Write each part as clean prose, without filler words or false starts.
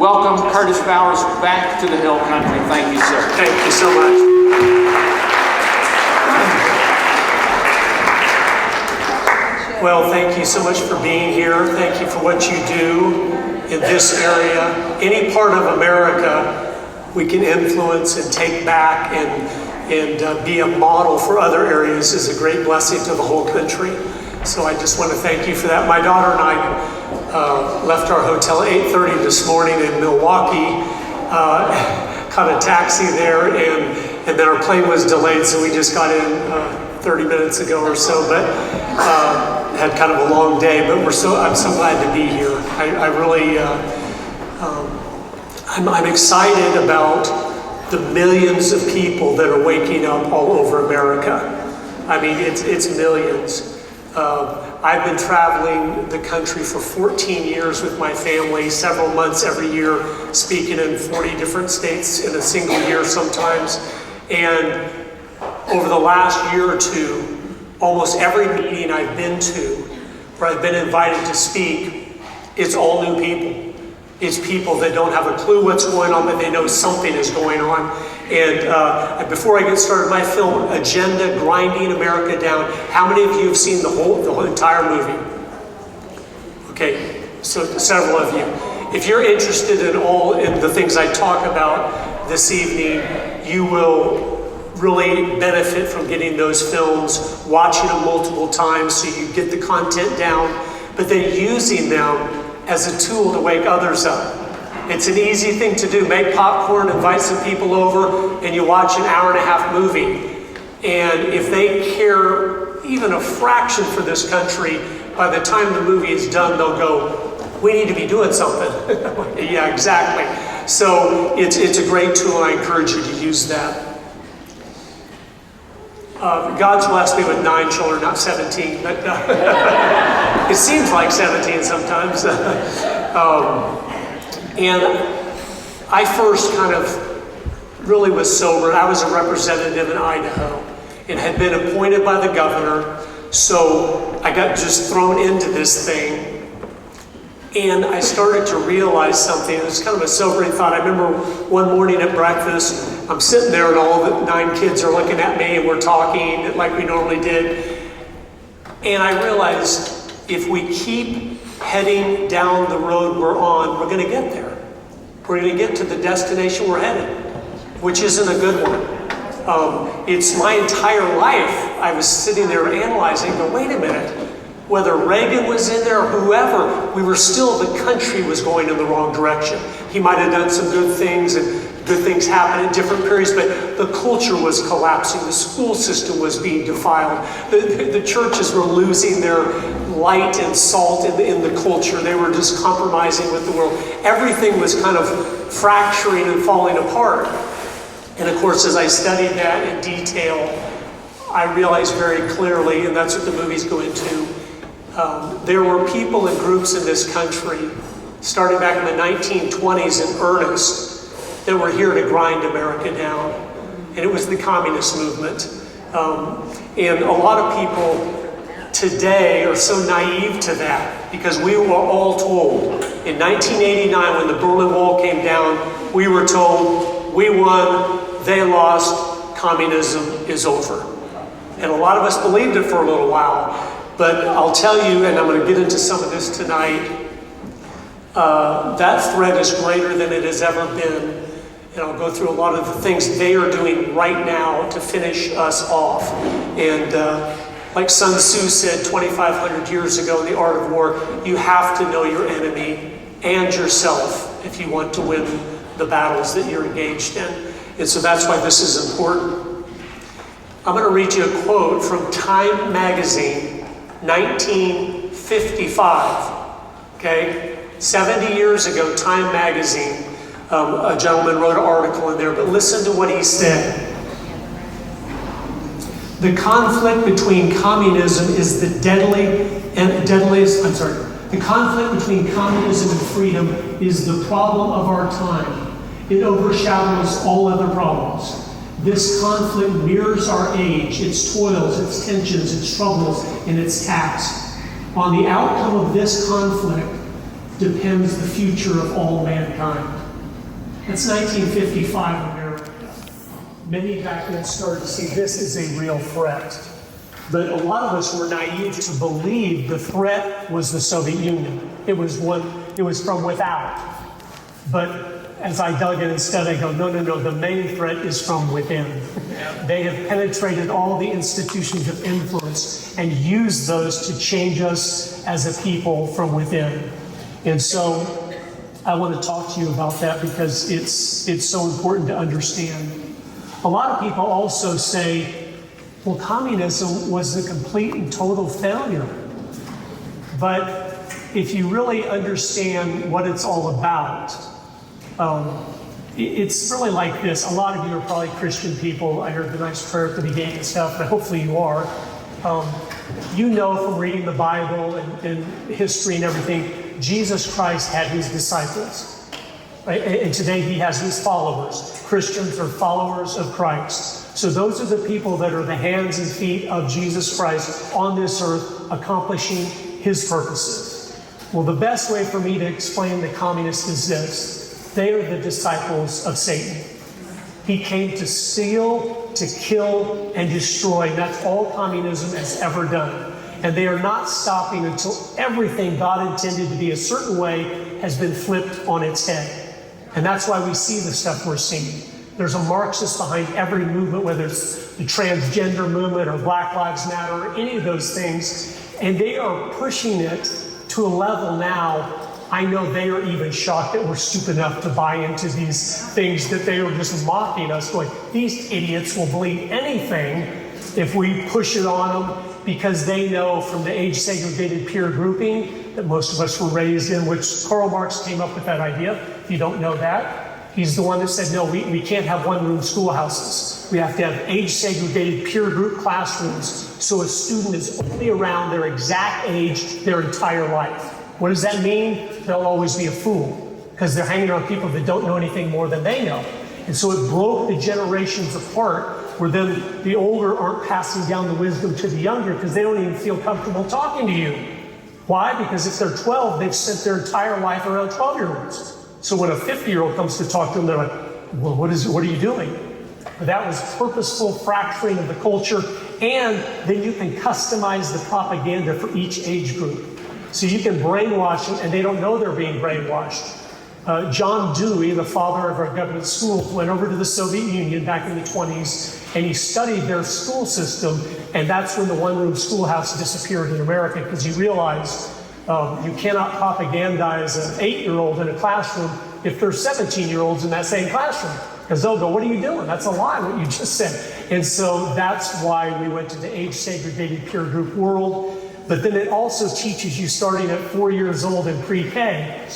welcome Curtis Bowers back to the Hill Country. Thank you, sir. Thank you so much. Well, thank you so much for being here. Thank you for what you do in this area. Any part of America we can influence and take back and be a model for other areas is a great blessing to the whole country. So I just want to thank you for that. My daughter and I left our hotel at 8:30 this morning in Milwaukee, caught a taxi there, and then our plane was delayed, so we just got in 30 minutes ago or so, but had kind of a long day, but I'm so glad to be here. I really, I'm excited about the millions of people that are waking up all over America. I mean, it's millions. I've been traveling the country for 14 years with my family, several months every year, speaking in 40 different states in a single year sometimes. And over the last year or two, almost every meeting I've been to where I've been invited to speak, it's all new people. It's people that don't have a clue what's going on, but they know something is going on. And before I get started, my film, Agenda, Grinding America Down, how many of you have seen the whole entire movie? Okay, so several of you. If you're interested in the things I talk about this evening, you will really benefit from getting those films, watching them multiple times so you get the content down, but then using them as a tool to wake others up. It's an easy thing to do. Make popcorn, invite some people over, and you watch an hour-and-a-half movie. And if they care even a fraction for this country, by the time the movie is done, they'll go, we need to be doing something. Yeah, exactly. So it's a great tool, and I encourage you to use that. God's blessed me with 9 children, not 17, but it seems like 17 sometimes. And I first kind of really was sober. I was a representative in Idaho and had been appointed by the governor. So I got just thrown into this thing. And I started to realize something. It was kind of a sobering thought. I remember one morning at breakfast, I'm sitting there and all the 9 kids are looking at me and we're talking like we normally did. And I realized if we keep heading down the road we're on, we're going to get there. We're going to get to the destination we're headed, which isn't a good one. It's my entire life. I was sitting there analyzing, but wait a minute. Whether Reagan was in there or whoever, the country was going in the wrong direction. He might have done some good things and good things happened in different periods, but the culture was collapsing. The school system was being defiled. The churches were losing their light and salt in the culture. They were just compromising with the world. Everything was kind of fracturing and falling apart. And of course, as I studied that in detail, I realized very clearly, and that's what the movie's going to, there were people and groups in this country, starting back in the 1920s in earnest, that were here to grind America down. And it was the communist movement. And a lot of people today are so naive to that because we were all told in 1989 when the Berlin Wall came down, we were told we won, they lost, communism is over. And a lot of us believed it for a little while. But I'll tell you, and I'm going to get into some of this tonight, that threat is greater than it has ever been. And I'll go through a lot of the things they are doing right now to finish us off. And like Sun Tzu said 2,500 years ago in The Art of War, you have to know your enemy and yourself if you want to win the battles that you're engaged in. And so that's why this is important. I'm going to read you a quote from Time magazine, 1955, okay? 70 years ago, Time magazine, a gentleman wrote an article in there, but listen to what he said. The conflict between communism is the the conflict between communism and freedom is the problem of our time. It overshadows all other problems. This conflict mirrors our age, its toils, its tensions, its troubles, and its tasks. On the outcome of this conflict depends the future of all mankind. That's 1955 America. Many back then started to see this as a real threat. But a lot of us were naive to believe the threat was the Soviet Union. It was from without. But as I dug in instead, I go, no, the main threat is from within. They have penetrated all the institutions of influence and used those to change us as a people from within. And so I want to talk to you about that because it's so important to understand. A lot of people also say, well, communism was a complete and total failure. But if you really understand what it's all about, it's really like this. A lot of you are probably Christian people. I heard the nice prayer at the beginning and stuff, but hopefully you are. You know from reading the Bible and history and everything, Jesus Christ had his disciples. Right? And today he has his followers. Christians are followers of Christ. So those are the people that are the hands and feet of Jesus Christ on this earth, accomplishing his purposes. Well, the best way for me to explain the communists is this. They are the disciples of Satan. He came to steal, to kill, and destroy. That's all communism has ever done. And they are not stopping until everything God intended to be a certain way has been flipped on its head. And that's why we see the stuff we're seeing. There's a Marxist behind every movement, whether it's the transgender movement or Black Lives Matter or any of those things. And they are pushing it to a level now. I know they are even shocked that we're stupid enough to buy into these things, that they are just mocking us, going, these idiots will believe anything if we push it on them, because they know from the age-segregated peer grouping that most of us were raised in, which Karl Marx came up with that idea, if you don't know that. He's the one that said, no, we can't have one-room schoolhouses. We have to have age-segregated peer group classrooms so a student is only around their exact age their entire life. What does that mean? They'll always be a fool because they're hanging around people that don't know anything more than they know. And so it broke the generations apart, where then the older aren't passing down the wisdom to the younger because they don't even feel comfortable talking to you. Why? Because if they're 12, they've spent their entire life around 12-year-olds. So when a 50-year-old comes to talk to them, they're like, well, what are you doing? But that was purposeful fracturing of the culture, and then you can customize the propaganda for each age group. So you can brainwash them, and they don't know they're being brainwashed. John Dewey, the father of our government school, went over to the Soviet Union back in the 20s, and he studied their school system, and that's when the one-room schoolhouse disappeared in America, because he realized you cannot propagandize an 8-year-old in a classroom if there's 17-year-olds in that same classroom, because they'll go, what are you doing? That's a lie, what you just said. And so that's why we went to the age-segregated peer group world. But then it also teaches you, starting at 4 years old in pre-K,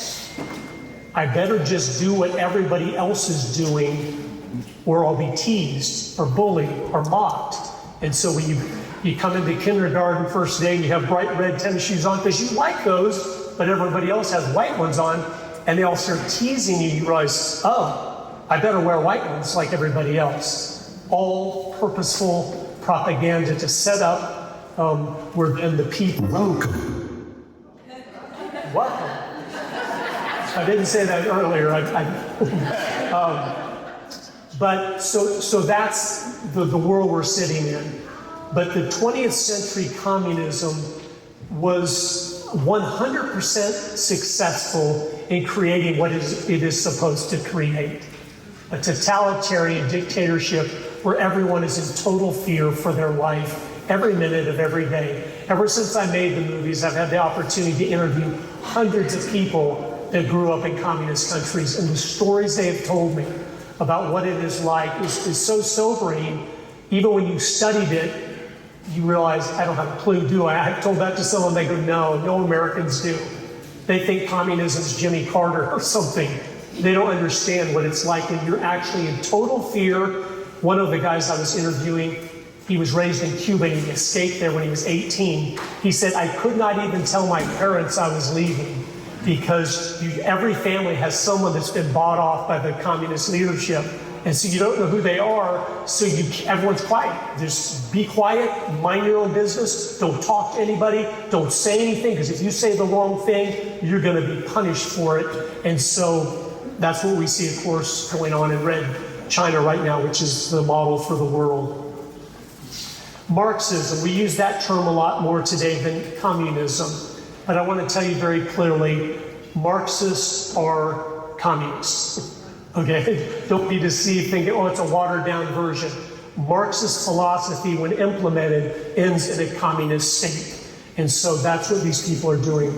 I better just do what everybody else is doing, or I'll be teased or bullied or mocked. And so when you come into kindergarten first day and you have bright red tennis shoes on because you like those, but everybody else has white ones on, and they all start teasing you, you realize, oh, I better wear white ones like everybody else. All purposeful propaganda to set up where then the people... Welcome. I didn't say that earlier. But so that's the world we're sitting in. But the 20th century communism was 100% successful in creating what it is supposed to create. A totalitarian dictatorship where everyone is in total fear for their life every minute of every day. Ever since I made the movies, I've had the opportunity to interview hundreds of people that grew up in communist countries, and the stories they have told me about what it is like is so sobering. Even when you studied it, you realize, I don't have a clue, do I? I told that to someone, they go, no Americans do. They think communism's Jimmy Carter or something. They don't understand what it's like, and you're actually in total fear. One of the guys I was interviewing, he was raised in Cuba and he escaped there when he was 18. He said, I could not even tell my parents I was leaving because every family has someone that's been bought off by the communist leadership. And so you don't know who they are, so everyone's quiet. Just be quiet, mind your own business, don't talk to anybody, don't say anything, because if you say the wrong thing, you're going to be punished for it. And so that's what we see, of course, going on in Red China right now, which is the model for the world. Marxism, we use that term a lot more today than communism. But I want to tell you very clearly, Marxists are communists. Okay? Don't be deceived thinking, oh, it's a watered down version. Marxist philosophy, when implemented, ends in a communist state. And so that's what these people are doing.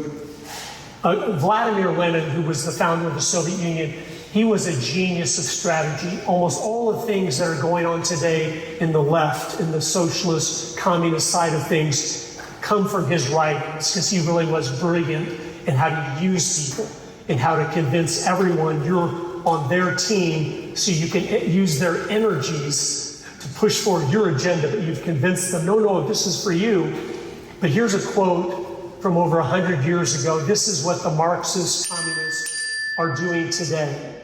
Vladimir Lenin, who was the founder of the Soviet Union, he was a genius of strategy. Almost all the things that are going on today in the left, in the socialist, communist side of things, come from his writings, because he really was brilliant in how to use people and how to convince everyone you're on their team so you can use their energies to push forward your agenda, but you've convinced them, no, this is for you. But here's a quote from over 100 years ago. This is what the Marxist communists are doing today.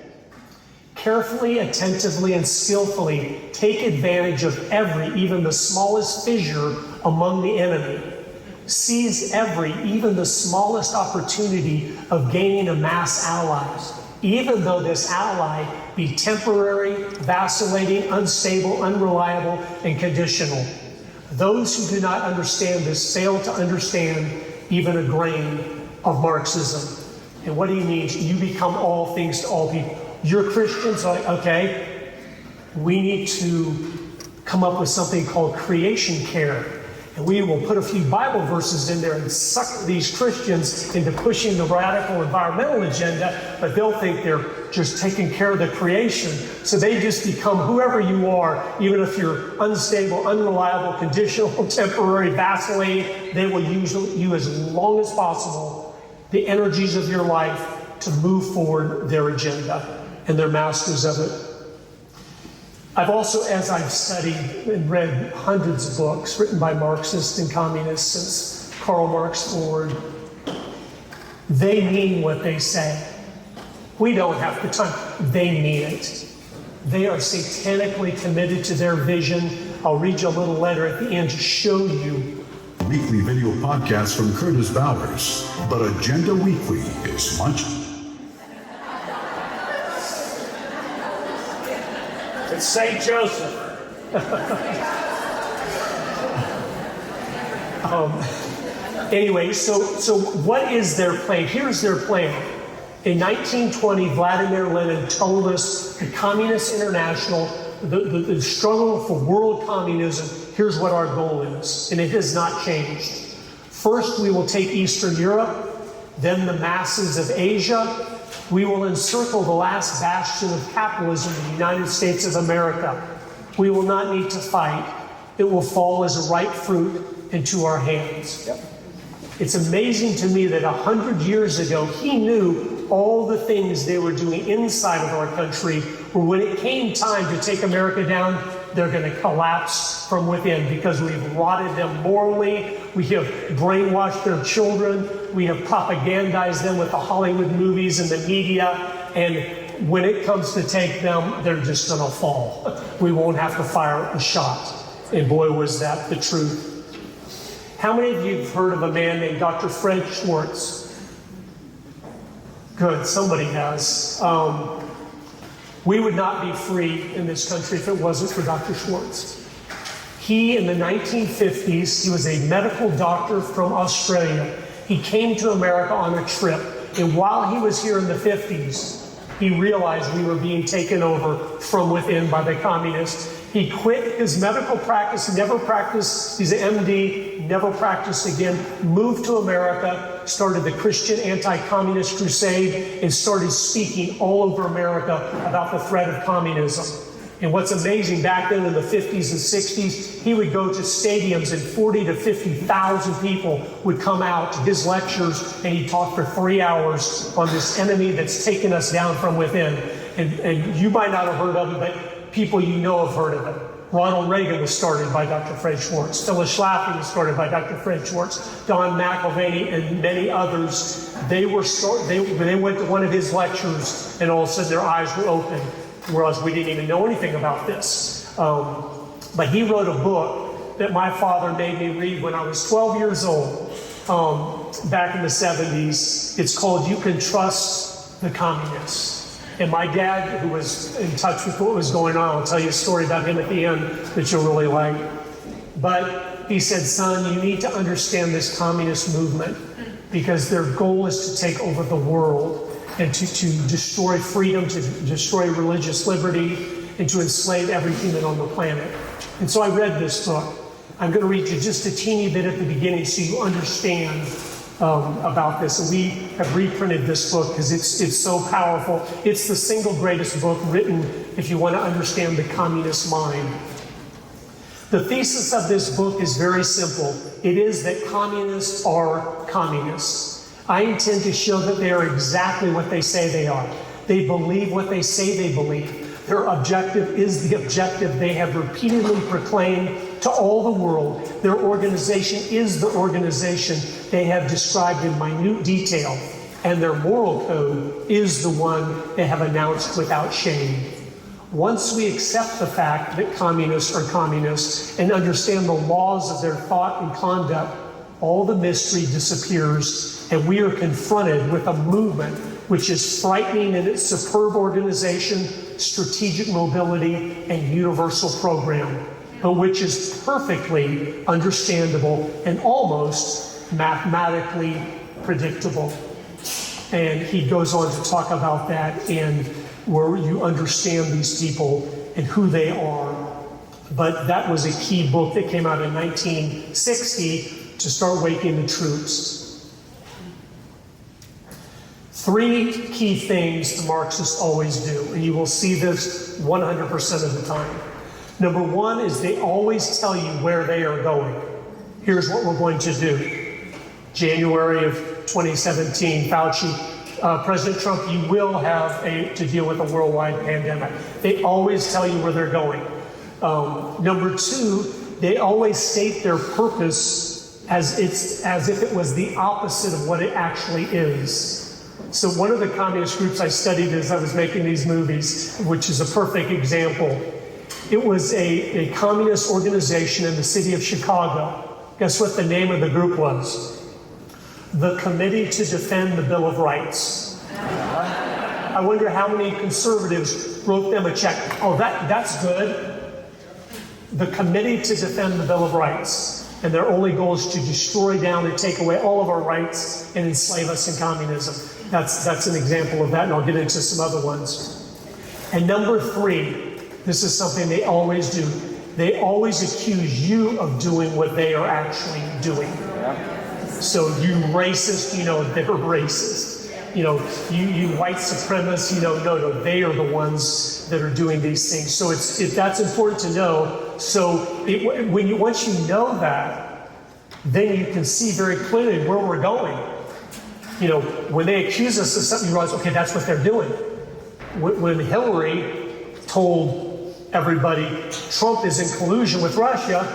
Carefully, attentively, and skillfully take advantage of every, even the smallest fissure among the enemy. Seize every, even the smallest opportunity of gaining a mass ally, even though this ally be temporary, vacillating, unstable, unreliable, and conditional. Those who do not understand this fail to understand even a grain of Marxism. And what he means, you become all things to all people. You're Christians, okay, we need to come up with something called creation care. And we will put a few Bible verses in there and suck these Christians into pushing the radical environmental agenda, but they'll think they're just taking care of the creation. So they just become whoever you are, even if you're unstable, unreliable, conditional, temporary, vacillating, they will use you as long as possible, the energies of your life, to move forward their agenda. And they're masters of it. I've also, as I've studied and read hundreds of books written by Marxists and communists since Karl Marx forward, they mean what they say. We don't have the time. They mean it. They are satanically committed to their vision. I'll read you a little letter at the end to show you. Weekly video podcast from Curtis Bowers. But Agenda Weekly is much. It's St. Joseph. Anyway, so what is their plan? Here's their plan. In 1920, Vladimir Lenin told us the Communist International, the struggle for world communism, here's what our goal is. And it has not changed. First, we will take Eastern Europe, then the masses of Asia. We will encircle the last bastion of capitalism in the United States of America. We will not need to fight. It will fall as a ripe fruit into our hands. It's amazing to me that 100 years ago, he knew all the things they were doing inside of our country, where when it came time to take America down, they're going to collapse from within because we've rotted them morally. We have brainwashed their children. We have propagandized them with the Hollywood movies and the media. And when it comes to take them, they're just going to fall. We won't have to fire a shot. And boy, was that the truth. How many of you have heard of a man named Dr. Fred Schwartz? Good, somebody has. We would not be free in this country if it wasn't for Dr. Schwartz. He, in the 1950s, he was a medical doctor from Australia. He came to America on a trip. And while he was here in the 50s, he realized we were being taken over from within by the communists. He quit his medical practice, never practiced. He's an MD, never practiced again, moved to America, started the Christian anti-communist crusade, and started speaking all over America about the threat of communism. And what's amazing, back then in the 50s and 60s, he would go to stadiums and 40 to 50,000 people would come out to his lectures, and he'd talk for 3 hours on this enemy that's taken us down from within. And you might not have heard of him, but people you know have heard of him. Ronald Reagan was started by Dr. Fred Schwartz. Phyllis Schlafly was started by Dr. Fred Schwartz. Don McIlvaney and many others, they went to one of his lectures and all of a sudden their eyes were open, whereas we didn't even know anything about this. But he wrote a book that my father made me read when I was 12 years old, back in the 70s. It's called You Can Trust the Communists. And my dad, who was in touch with what was going on, I'll tell you a story about him at the end that you'll really like. But he said, son, you need to understand this communist movement because their goal is to take over the world and to destroy freedom, to destroy religious liberty, and to enslave every human on the planet. And so I read this book. I'm going to read you just a teeny bit at the beginning so you understand about this. And we have reprinted this book because it's so powerful. It's the single greatest book written if you want to understand the communist mind. The thesis of this book is very simple. It is that communists are communists. I intend to show that they are exactly what they say they are. They believe what they say they believe. Their objective is the objective they have repeatedly proclaimed to all the world. Their organization is the organization they have described in minute detail, and their moral code is the one they have announced without shame. Once we accept the fact that communists are communists and understand the laws of their thought and conduct, all the mystery disappears, and we are confronted with a movement which is frightening in its superb organization, strategic mobility, and universal program, but which is perfectly understandable and almost mathematically predictable. And he goes on to talk about that and where you understand these people and who they are. But that was a key book that came out in 1960 to start waking the troops. 3 key things the Marxists always do, and you will see this 100% of the time. Number 1 is they always tell you where they are going. Here's what we're going to do. January of 2017, Fauci, President Trump, you will have to deal with a worldwide pandemic. They always tell you where they're going. Number 2, they always state their purpose as if it was the opposite of what it actually is. So one of the communist groups I studied as I was making these movies, which is a perfect example, it was a communist organization in the city of Chicago. Guess what the name of the group was? The Committee to Defend the Bill of Rights. I wonder how many conservatives wrote them a check. Oh, that's good. The Committee to Defend the Bill of Rights. And their only goal is to destroy down and take away all of our rights and enslave us in communism. That's an example of that, and I'll get into some other ones. And number 3, this is something they always do. They always accuse you of doing what they are actually doing. So you racist, they're racist. You white supremacists, no, they are the ones that are doing these things. So that's important to know. So once you know that, then you can see very clearly where we're going. When they accuse us of something, you realize, okay, that's what they're doing. When Hillary told everybody Trump is in collusion with Russia,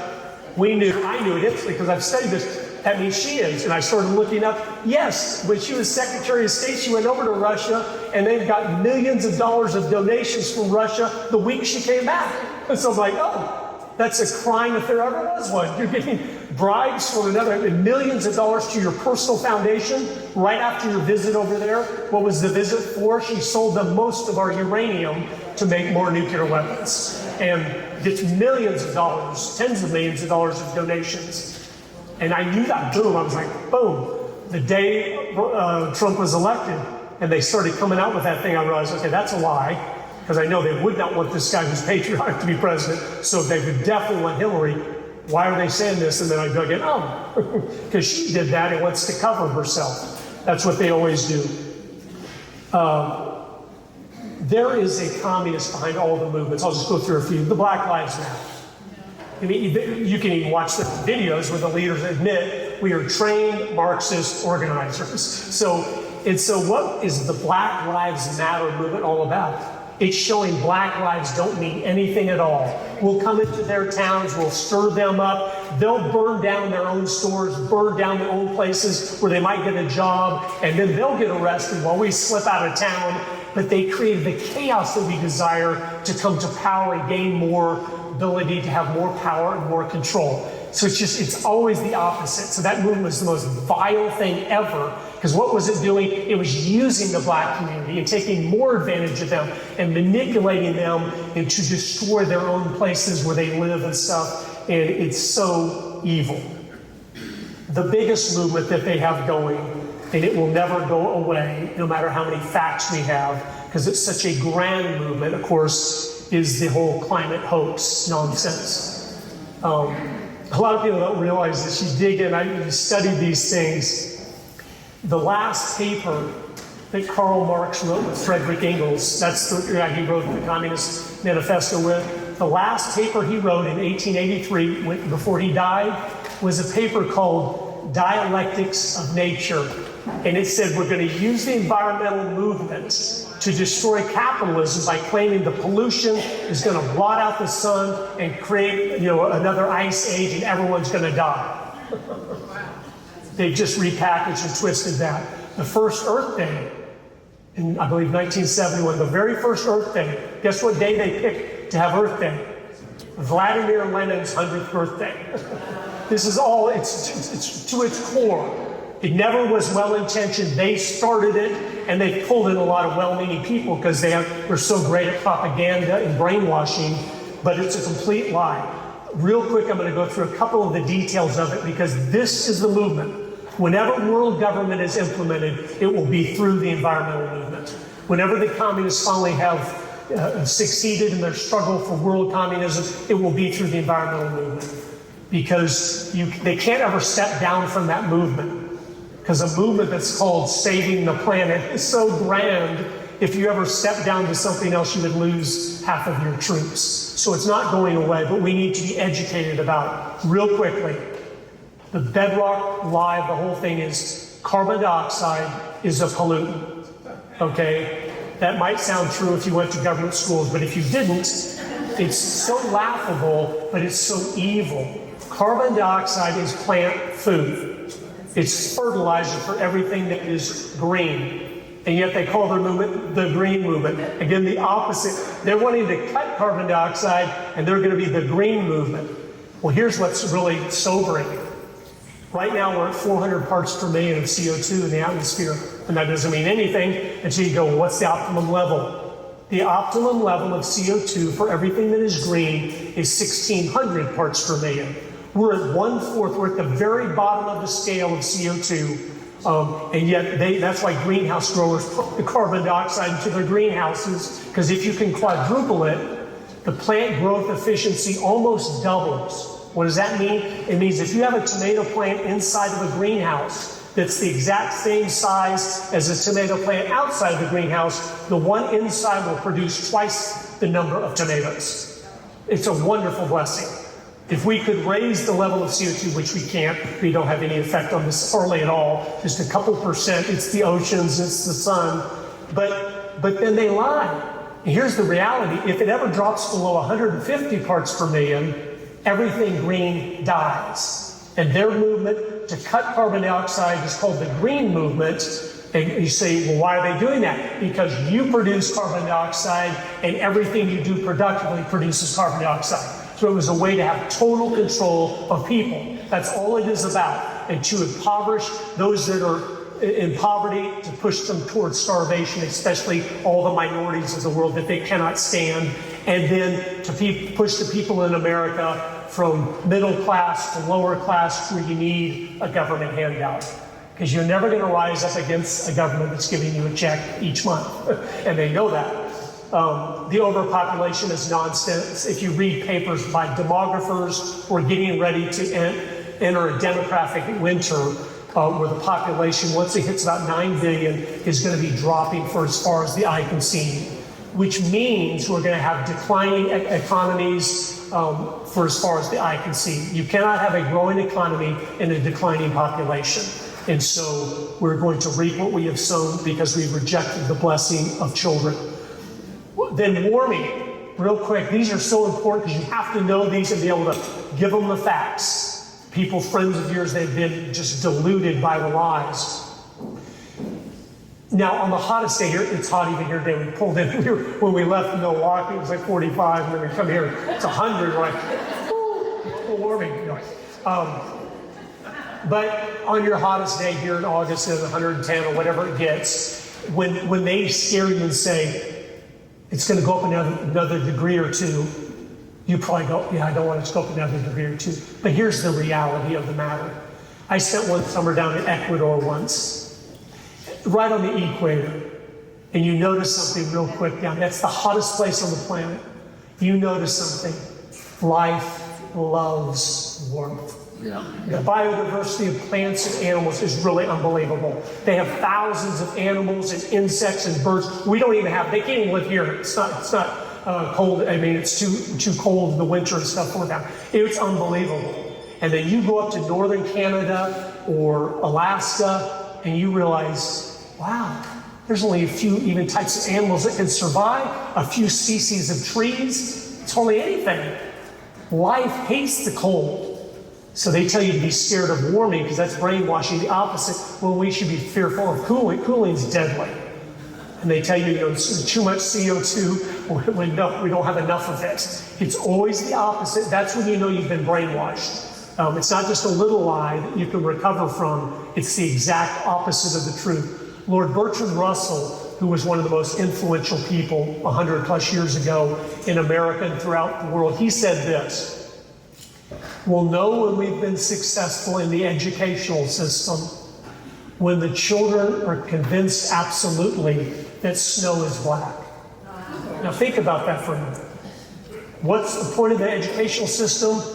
I knew it instantly because I've studied this. That means she is. And I started looking up, yes, when she was Secretary of State, she went over to Russia, and they've got millions of dollars of donations from Russia the week she came back. And so I'm like, oh, that's a crime if there ever was one. You're getting bribes from millions of dollars to your personal foundation right after your visit over there. What was the visit for? She sold them most of our uranium to make more nuclear weapons. And gets millions of dollars, tens of millions of dollars of donations. And I knew that, boom, I was like, boom. The day Trump was elected and they started coming out with that thing, I realized, okay, that's a lie. Because I know they would not want this guy who's patriotic to be president. So they would definitely want Hillary. Why are they saying this? And then I dug in, because she did that and wants to cover herself. That's what they always do. There is a communist behind all the movements. I'll just go through a few. The Black Lives Matter. I mean, you can even watch the videos where the leaders admit we are trained Marxist organizers. So what is the Black Lives Matter movement all about? It's showing black lives don't mean anything at all. We'll come into their towns, we'll stir them up. They'll burn down their own stores, burn down their own places where they might get a job, and then they'll get arrested while we slip out of town. But they created the chaos that we desire to come to power and gain more ability to have more power and more control. So it's always the opposite. So that movement was the most vile thing ever. Because what was it doing? It was using the black community and taking more advantage of them and manipulating them and to destroy their own places where they live and stuff. And it's so evil. The biggest movement that they have going, and it will never go away, no matter how many facts we have, because it's such a grand movement, of course, is the whole climate hoax nonsense. A lot of people don't realize this. You dig in, you study these things. The last paper that Karl Marx wrote with Frederick Engels, that's the guy he wrote the Communist Manifesto with. The last paper he wrote in 1883, before he died, was a paper called Dialectics of Nature. And it said we're going to use the environmental movement to destroy capitalism by claiming the pollution is going to blot out the sun and create, another ice age, and everyone's going to die. They just repackaged and twisted that. The first Earth Day, in I believe 1971, the very first Earth Day, guess what day they picked to have Earth Day? Vladimir Lenin's 100th birthday. This is all, it's to its core. It never was well-intentioned. They started it, and they pulled in a lot of well-meaning people because were so great at propaganda and brainwashing, but it's a complete lie. Real quick, I'm going to go through a couple of the details of it because this is the movement. Whenever world government is implemented, it will be through the environmental movement. Whenever the communists finally have succeeded in their struggle for world communism, it will be through the environmental movement. Because they can't ever step down from that movement. Because a movement that's called saving the planet is so grand, if you ever step down to something else, you would lose half of your troops. So it's not going away, but we need to be educated about it. Real quickly, the bedrock lie of the whole thing is carbon dioxide is a pollutant. Okay? That might sound true if you went to government schools, but if you didn't, it's so laughable, but it's so evil. Carbon dioxide is plant food. It's fertilizer for everything that is green. And yet they call their movement the green movement. Again, the opposite. They're wanting to cut carbon dioxide, and they're going to be the green movement. Well, here's what's really sobering. Right now, we're at 400 parts per million of CO2 in the atmosphere. And that doesn't mean anything until you go, well, what's the optimum level? The optimum level of CO2 for everything that is green is 1,600 parts per million. We're at 1/4, we're at the very bottom of the scale of CO2. And yet that's why greenhouse growers put the carbon dioxide into their greenhouses, because if you can quadruple it, the plant growth efficiency almost doubles. What does that mean? It means if you have a tomato plant inside of a greenhouse that's the exact same size as a tomato plant outside of the greenhouse, the one inside will produce twice the number of tomatoes. It's a wonderful blessing. If we could raise the level of CO2, which we can't, we don't have any effect on this hardly at all, just a couple percent, it's the oceans, it's the sun, but then they lie. And here's the reality, if it ever drops below 150 parts per million, everything green dies. And their movement to cut carbon dioxide is called the green movement. And you say, well, why are they doing that? Because you produce carbon dioxide and everything you do productively produces carbon dioxide. So it was a way to have total control of people. That's all it is about. And to impoverish those that are in poverty, to push them towards starvation, especially all the minorities of the world that they cannot stand. And then to push the people in America from middle class to lower class where you need a government handout. Because you're never going to rise up against a government that's giving you a check each month. And they know that. The overpopulation is nonsense. If you read papers by demographers, we're getting ready to enter a demographic winter where the population, once it hits about 9 billion, is going to be dropping for as far as the eye can see, which means we're going to have declining economies for as far as the eye can see. You cannot have a growing economy in a declining population. And so we're going to reap what we have sown because we've rejected the blessing of children. Then warming, real quick. These are so important because you have to know these and be able to give them the facts. People, friends of yours, they've been just deluded by the lies. Now, on the hottest day here, it's hot even here today. We pulled in, when we left Milwaukee, it was like 45, and then we come here, it's 100. We're like, global warming. You know. But on your hottest day here in August, at 110 or whatever it gets, when they scare you and say, it's going to go up another degree or two, you probably go, yeah, I don't want it to go up another degree or two. But here's the reality of the matter. I spent one summer down in Ecuador once, right on the equator, and you notice something real quick down. That's the hottest place on the planet. You notice something. Life loves warmth. Yeah. The biodiversity of plants and animals is really unbelievable. They have thousands of animals and insects and birds. We don't even have, they can't even live here. It's not cold. I mean, it's too cold in the winter and stuff for them. It's unbelievable. And then you go up to northern Canada or Alaska and you realize, wow, there's only a few even types of animals that can survive, a few species of trees. It's hardly anything. Life hates the cold. So they tell you to be scared of warming because that's brainwashing. The opposite, when we should be fearful of cooling. Cooling's deadly. And they tell you, too much CO2, when no, we don't have enough of it. It's always the opposite. That's when you know you've been brainwashed. It's not just a little lie that you can recover from. It's the exact opposite of the truth. Lord Bertrand Russell, who was one of the most influential people 100 plus years ago in America and throughout the world, he said this: we'll know when we've been successful in the educational system when the children are convinced absolutely that snow is black. Now think about that for a minute. What's the point of the educational system?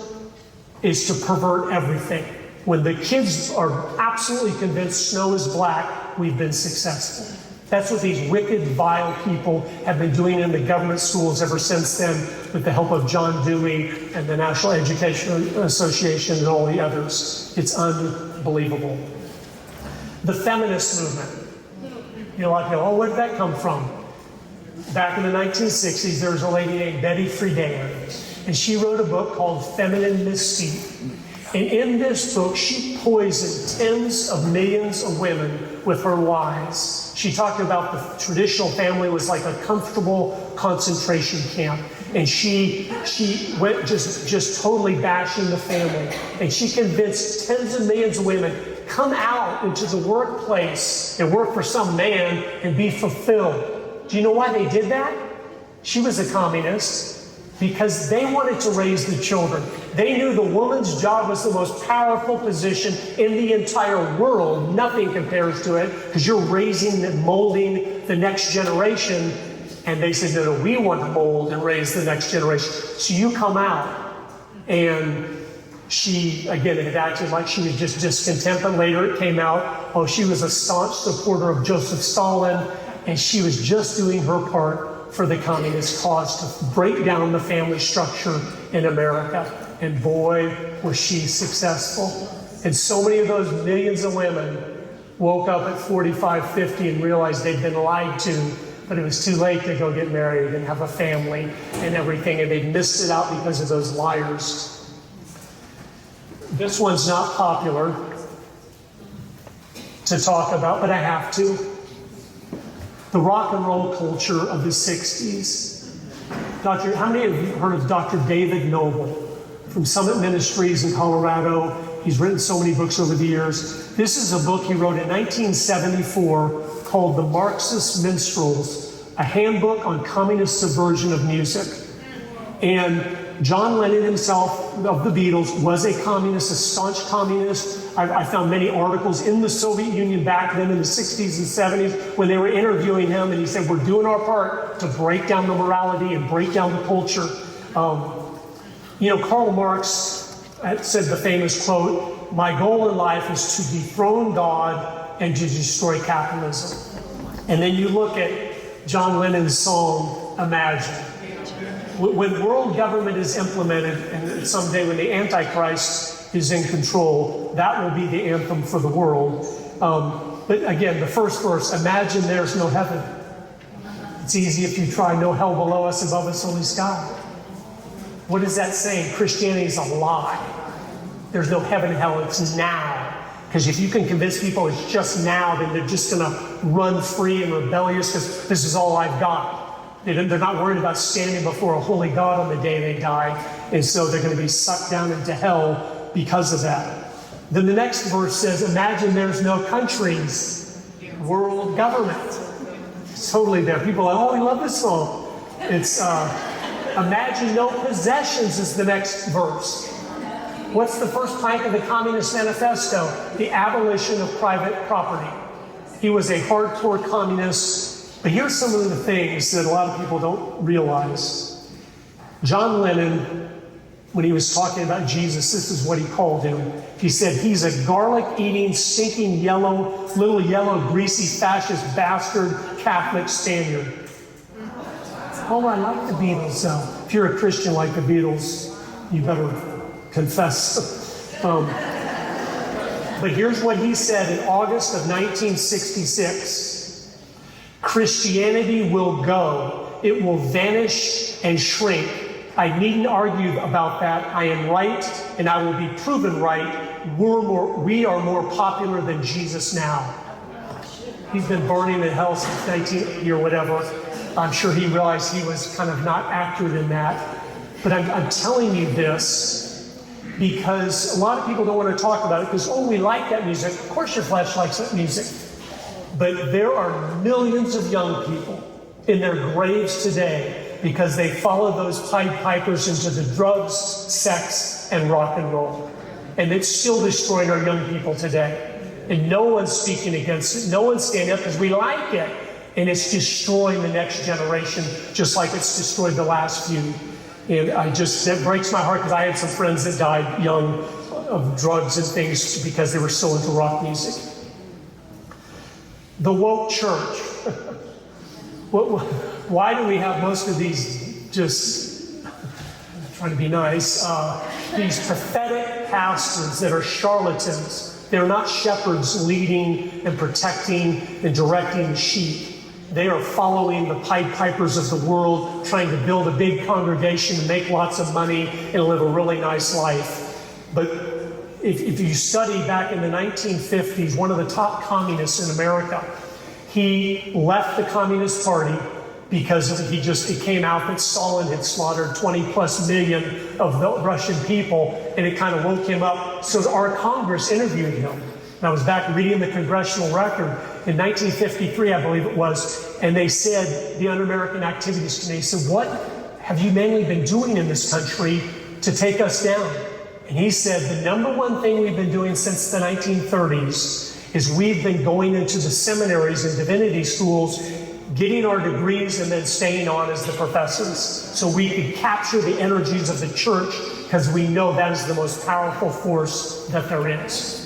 Is to pervert everything. When the kids are absolutely convinced snow is black, we've been successful. That's what these wicked, vile people have been doing in the government schools ever since then, with the help of John Dewey and the National Education Association and all the others. It's unbelievable. The feminist movement. A lot of people, where did that come from? Back in the 1960s, there was a lady named Betty Friedan, and she wrote a book called Feminine Mystique. And in this book, she poisoned tens of millions of women with her lies. She talked about the traditional family was like a comfortable concentration camp. And she went just totally bashing the family. And she convinced tens of millions of women, come out into the workplace and work for some man and be fulfilled. Do you know why they did that? She was a communist. Because they wanted to raise the children. They knew the woman's job was the most powerful position in the entire world. Nothing compares to it, because you're raising and molding the next generation. And they said, no, we want to mold and raise the next generation. So you come out. And she, again, it had acted like she was just discontent, but later it came out, she was a staunch supporter of Joseph Stalin, and she was just doing her part for the communist cause to break down the family structure in America. And boy, was she successful. And so many of those millions of women woke up at 45, 50 and realized they'd been lied to, but it was too late to go get married and have a family and everything, and they missed it out because of those liars. This one's not popular to talk about, but I have to. The rock and roll culture of the 60s. How many of you heard of Dr. David Noble from Summit Ministries in Colorado? He's written so many books over the years. This is a book he wrote in 1974 called The Marxist Minstrels, a handbook on communist subversion of music. And John Lennon himself, of the Beatles, was a communist, a staunch communist. I found many articles in the Soviet Union back then in the 60s and 70s when they were interviewing him, and he said, we're doing our part to break down the morality and break down the culture. Karl Marx said the famous quote, my goal in life is to dethrone God and to destroy capitalism. And then you look at John Lennon's song, Imagine. When world government is implemented, and someday when the Antichrist is in control, that will be the anthem for the world. But again, the first verse, imagine there's no heaven. It's easy if you try. No hell below us, above us, only sky. What is that saying? Christianity is a lie. There's no heaven and hell. It's now. Because if you can convince people it's just now, then they're just going to run free and rebellious because this is all I've got. They're not worried about standing before a holy God on the day they die. And so they're going to be sucked down into hell because of that. Then the next verse says, imagine there's no countries, world government. It's totally there. People are like, oh, we love this song. It's imagine no possessions is the next verse. What's the first plank of the Communist Manifesto? The abolition of private property. He was a hardcore communist, but here's some of the things that a lot of people don't realize. John Lennon, when he was talking about Jesus, this is what he called him. He said, he's a garlic-eating, stinking, little yellow, greasy, fascist bastard Catholic Spaniard. Oh, I like the Beatles, though. If you're a Christian like the Beatles, you better confess. But here's what he said in August of 1966. Christianity will go. It will vanish and shrink. I needn't argue about that. I am right, and I will be proven right. We are more popular than Jesus now. He's been burning in hell since 1980 or whatever. I'm sure he realized he was kind of not accurate in that. But I'm telling you this because a lot of people don't want to talk about it because, oh, we like that music. Of course your flesh likes that music. But there are millions of young people in their graves today because they follow those Pied Pipers into the drugs, sex, and rock and roll. And it's still destroying our young people today. And no one's speaking against it. No one's standing up because we like it. And it's destroying the next generation just like it's destroyed the last few. And that breaks my heart because I had some friends that died young of drugs and things because they were so into rock music. The woke church. Why do we have most of these just, I'm trying to be nice, these prophetic pastors that are charlatans? They're not shepherds leading and protecting and directing the sheep. They are following the Pied Pipers of the world, trying to build a big congregation and make lots of money and live a really nice life. But if you study back in the 1950s, one of the top communists in America, he left the Communist Party because it came out that Stalin had slaughtered 20 plus million of the Russian people, and it kind of woke him up. So our Congress interviewed him. And I was back reading the congressional record in 1953, I believe it was, and they said, the Un-American Activities Committee said, what have you mainly been doing in this country to take us down? And he said, the number one thing we've been doing since the 1930s is we've been going into the seminaries and divinity schools, getting our degrees and then staying on as the professors so we could capture the energies of the church because we know that is the most powerful force that there is.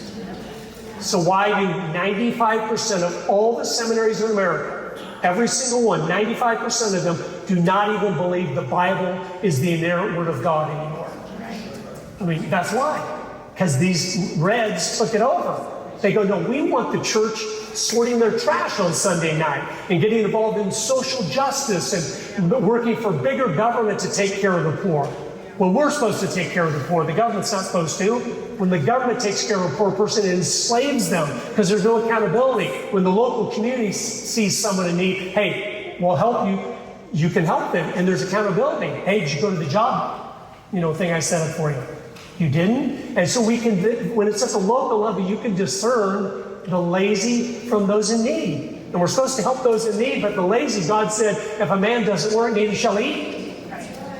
So why do 95% of all the seminaries in America, every single one, 95% of them do not even believe the Bible is the inerrant word of God anymore? I mean, that's why. Because these Reds took it over. They go, no, we want the church sorting their trash on Sunday night and getting involved in social justice and working for bigger government to take care of the poor. Well, we're supposed to take care of the poor. The government's not supposed to. When the government takes care of a poor person, it enslaves them because there's no accountability. When the local community sees someone in need, hey, we'll help you. You can help them, and there's accountability. Hey, did you go to the job, thing I set up for you? You didn't? And so we can, when it's at the local level, you can discern the lazy from those in need. And we're supposed to help those in need, but the lazy, God said, if a man doesn't work, neither shall he eat.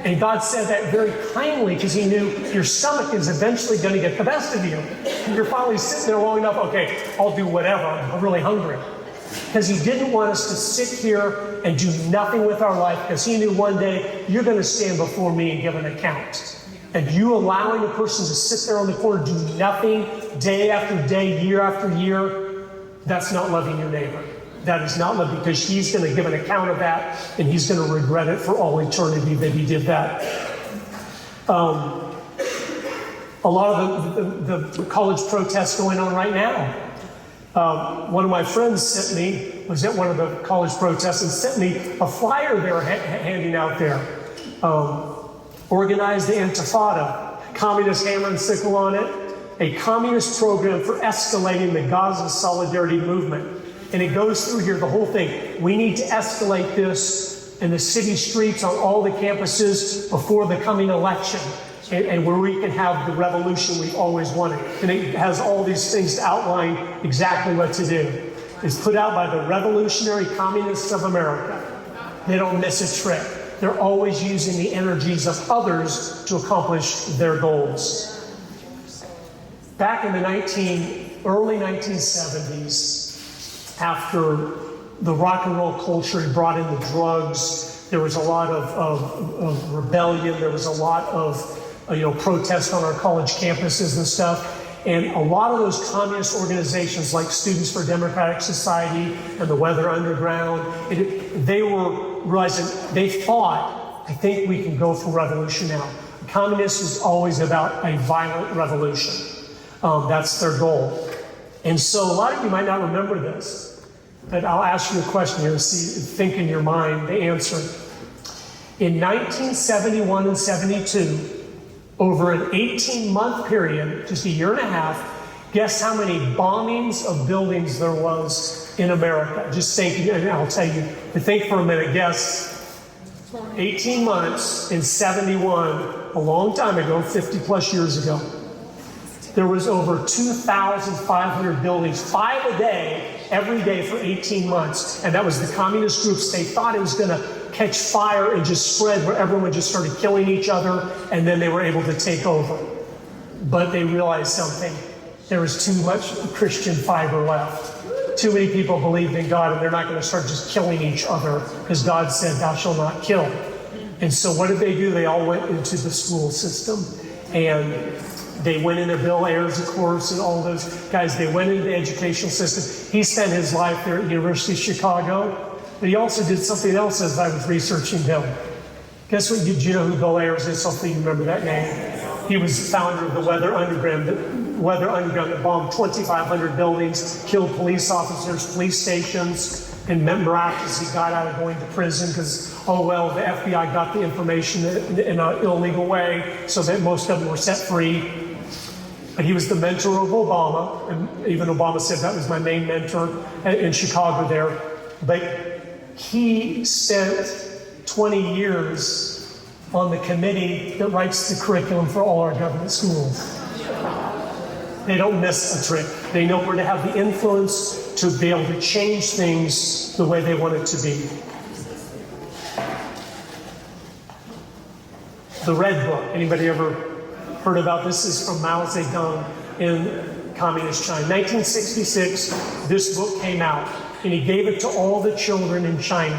And God said that very kindly because he knew your stomach is eventually going to get the best of you. And you're finally sitting there long enough, okay, I'll do whatever, I'm really hungry. Because he didn't want us to sit here and do nothing with our life because he knew one day you're going to stand before me and give an account. And you allowing a person to sit there on the corner, do nothing day after day, year after year, that's not loving your neighbor. That is not loving, because he's going to give an account of that, and he's going to regret it for all eternity that he did that. A lot of the college protests going on right now. One of my friends sent me was at one of the college protests and sent me a flyer they were handing out there. Organized the Intifada, communist hammer and sickle on it, a communist program for escalating the Gaza solidarity movement. And it goes through here, the whole thing. We need to escalate this in the city streets, on all the campuses before the coming election, and where we can have the revolution we've always wanted. And it has all these things to outline exactly what to do. It's put out by the Revolutionary Communists of America. They don't miss a trick. They're always using the energies of others to accomplish their goals. Back in the early 1970s, after the rock and roll culture had brought in the drugs, there was a lot of rebellion. There was a lot of protest on our college campuses and stuff. And a lot of those communist organizations, like Students for Democratic Society and the Weather Underground, they were realizing, they thought, I think we can go for revolution now. Communists is always about a violent revolution. That's their goal. And so a lot of you might not remember this, but I'll ask you a question here, think in your mind the answer. In 1971 and 72, over an 18-month period, just a year and a half, guess how many bombings of buildings there was in America? Just think, and I'll tell you, to think for a minute, guess. 18 months in 71, a long time ago, 50 plus years ago. There was over 2,500 buildings, 5 a day, every day for 18 months. And that was the communist groups. They thought it was going to catch fire and just spread where everyone just started killing each other, and then they were able to take over. But they realized something. There was too much Christian fiber left. Too many people believed in God, and they're not going to start just killing each other, because God said, "Thou shalt not kill." And so what did they do? They all went into the school system, and they went into Bill Ayers, of course, and all those guys. They went into the educational system. He spent his life there at the University of Chicago, but he also did something else as I was researching him. Guess what? Did you know who Bill Ayers is? Hopefully you remember that name. He was the founder of the Weather Underground that bombed 2,500 buildings, killed police officers, police stations, and miraculously got out of going to prison because, the FBI got the information in an illegal way, so that most of them were set free. But he was the mentor of Obama, and even Obama said that was my main mentor in Chicago there. But he spent 20 years on the committee that writes the curriculum for all our government schools. They don't miss a trick. They know where to have the influence to be able to change things the way they want it to be. The Red Book. Anybody ever heard about this? This is from Mao Zedong in Communist China. 1966, this book came out, and he gave it to all the children in China,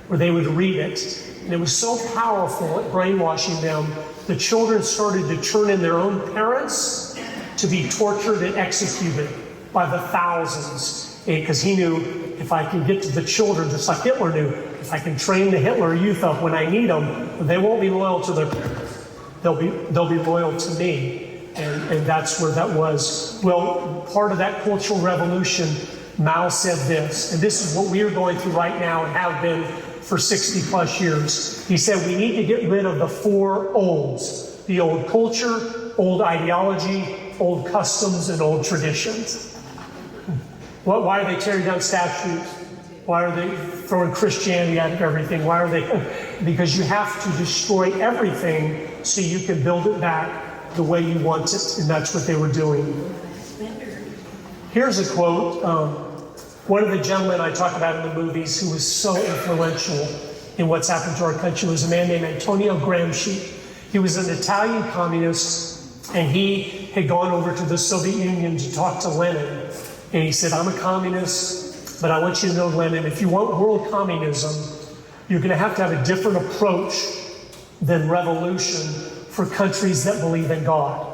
where they would read it. And it was so powerful at brainwashing them, the children started to turn in their own parents to be tortured and executed by the thousands. Because he knew, if I can get to the children, just like Hitler knew, if I can train the Hitler youth up when I need them, they won't be loyal to their parents. They'll be loyal to me. And that's where that was. Well, part of that Cultural Revolution, Mao said this, and this is what we are going through right now and have been for 60 plus years. He said we need to get rid of the 4 olds: the old culture, old ideology, old customs, and old traditions. Why are they tearing down statues? Why are they throwing Christianity out of everything? Why are they? Because you have to destroy everything so you can build it back the way you want it, and that's what they were doing. Here's a quote. One of the gentlemen I talk about in the movies who was so influential in what's happened to our country was a man named Antonio Gramsci. He was an Italian communist, and he had gone over to the Soviet Union to talk to Lenin. And he said, "I'm a communist, but I want you to know, Lenin, if you want world communism, you're going to have a different approach than revolution for countries that believe in God."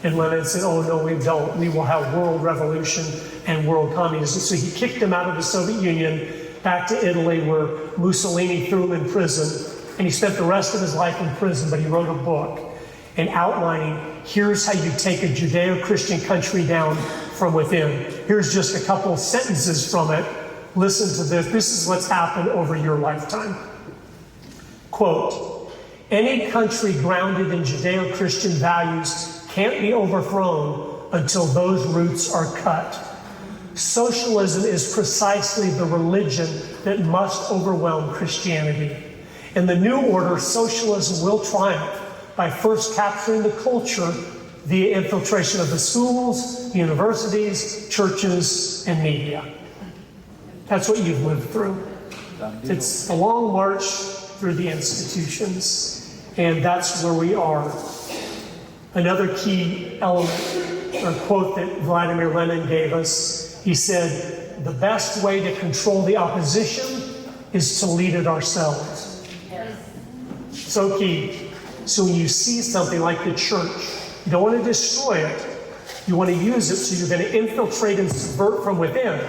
And Lenin said, "Oh, no, we don't. We will have world revolution and world communism." So he kicked him out of the Soviet Union back to Italy, where Mussolini threw him in prison. And he spent the rest of his life in prison, but he wrote a book and outlining, here's how you take a Judeo-Christian country down from within. Here's just a couple of sentences from it Listen to this. This is what's happened over your lifetime. Quote, any country grounded in Judeo-Christian values can't be overthrown until those roots are cut. Socialism is precisely the religion that must overwhelm Christianity. In the new order, socialism will triumph by first capturing the culture via infiltration of the schools, universities, churches, and media. That's what you've lived through. It's a long march through the institutions, and that's where we are. Another key element or quote that Vladimir Lenin gave us, he said, the best way to control the opposition is to lead it ourselves. So key. So when you see something like the church, you don't want to destroy it. You want to use it, so you're going to infiltrate and subvert from within.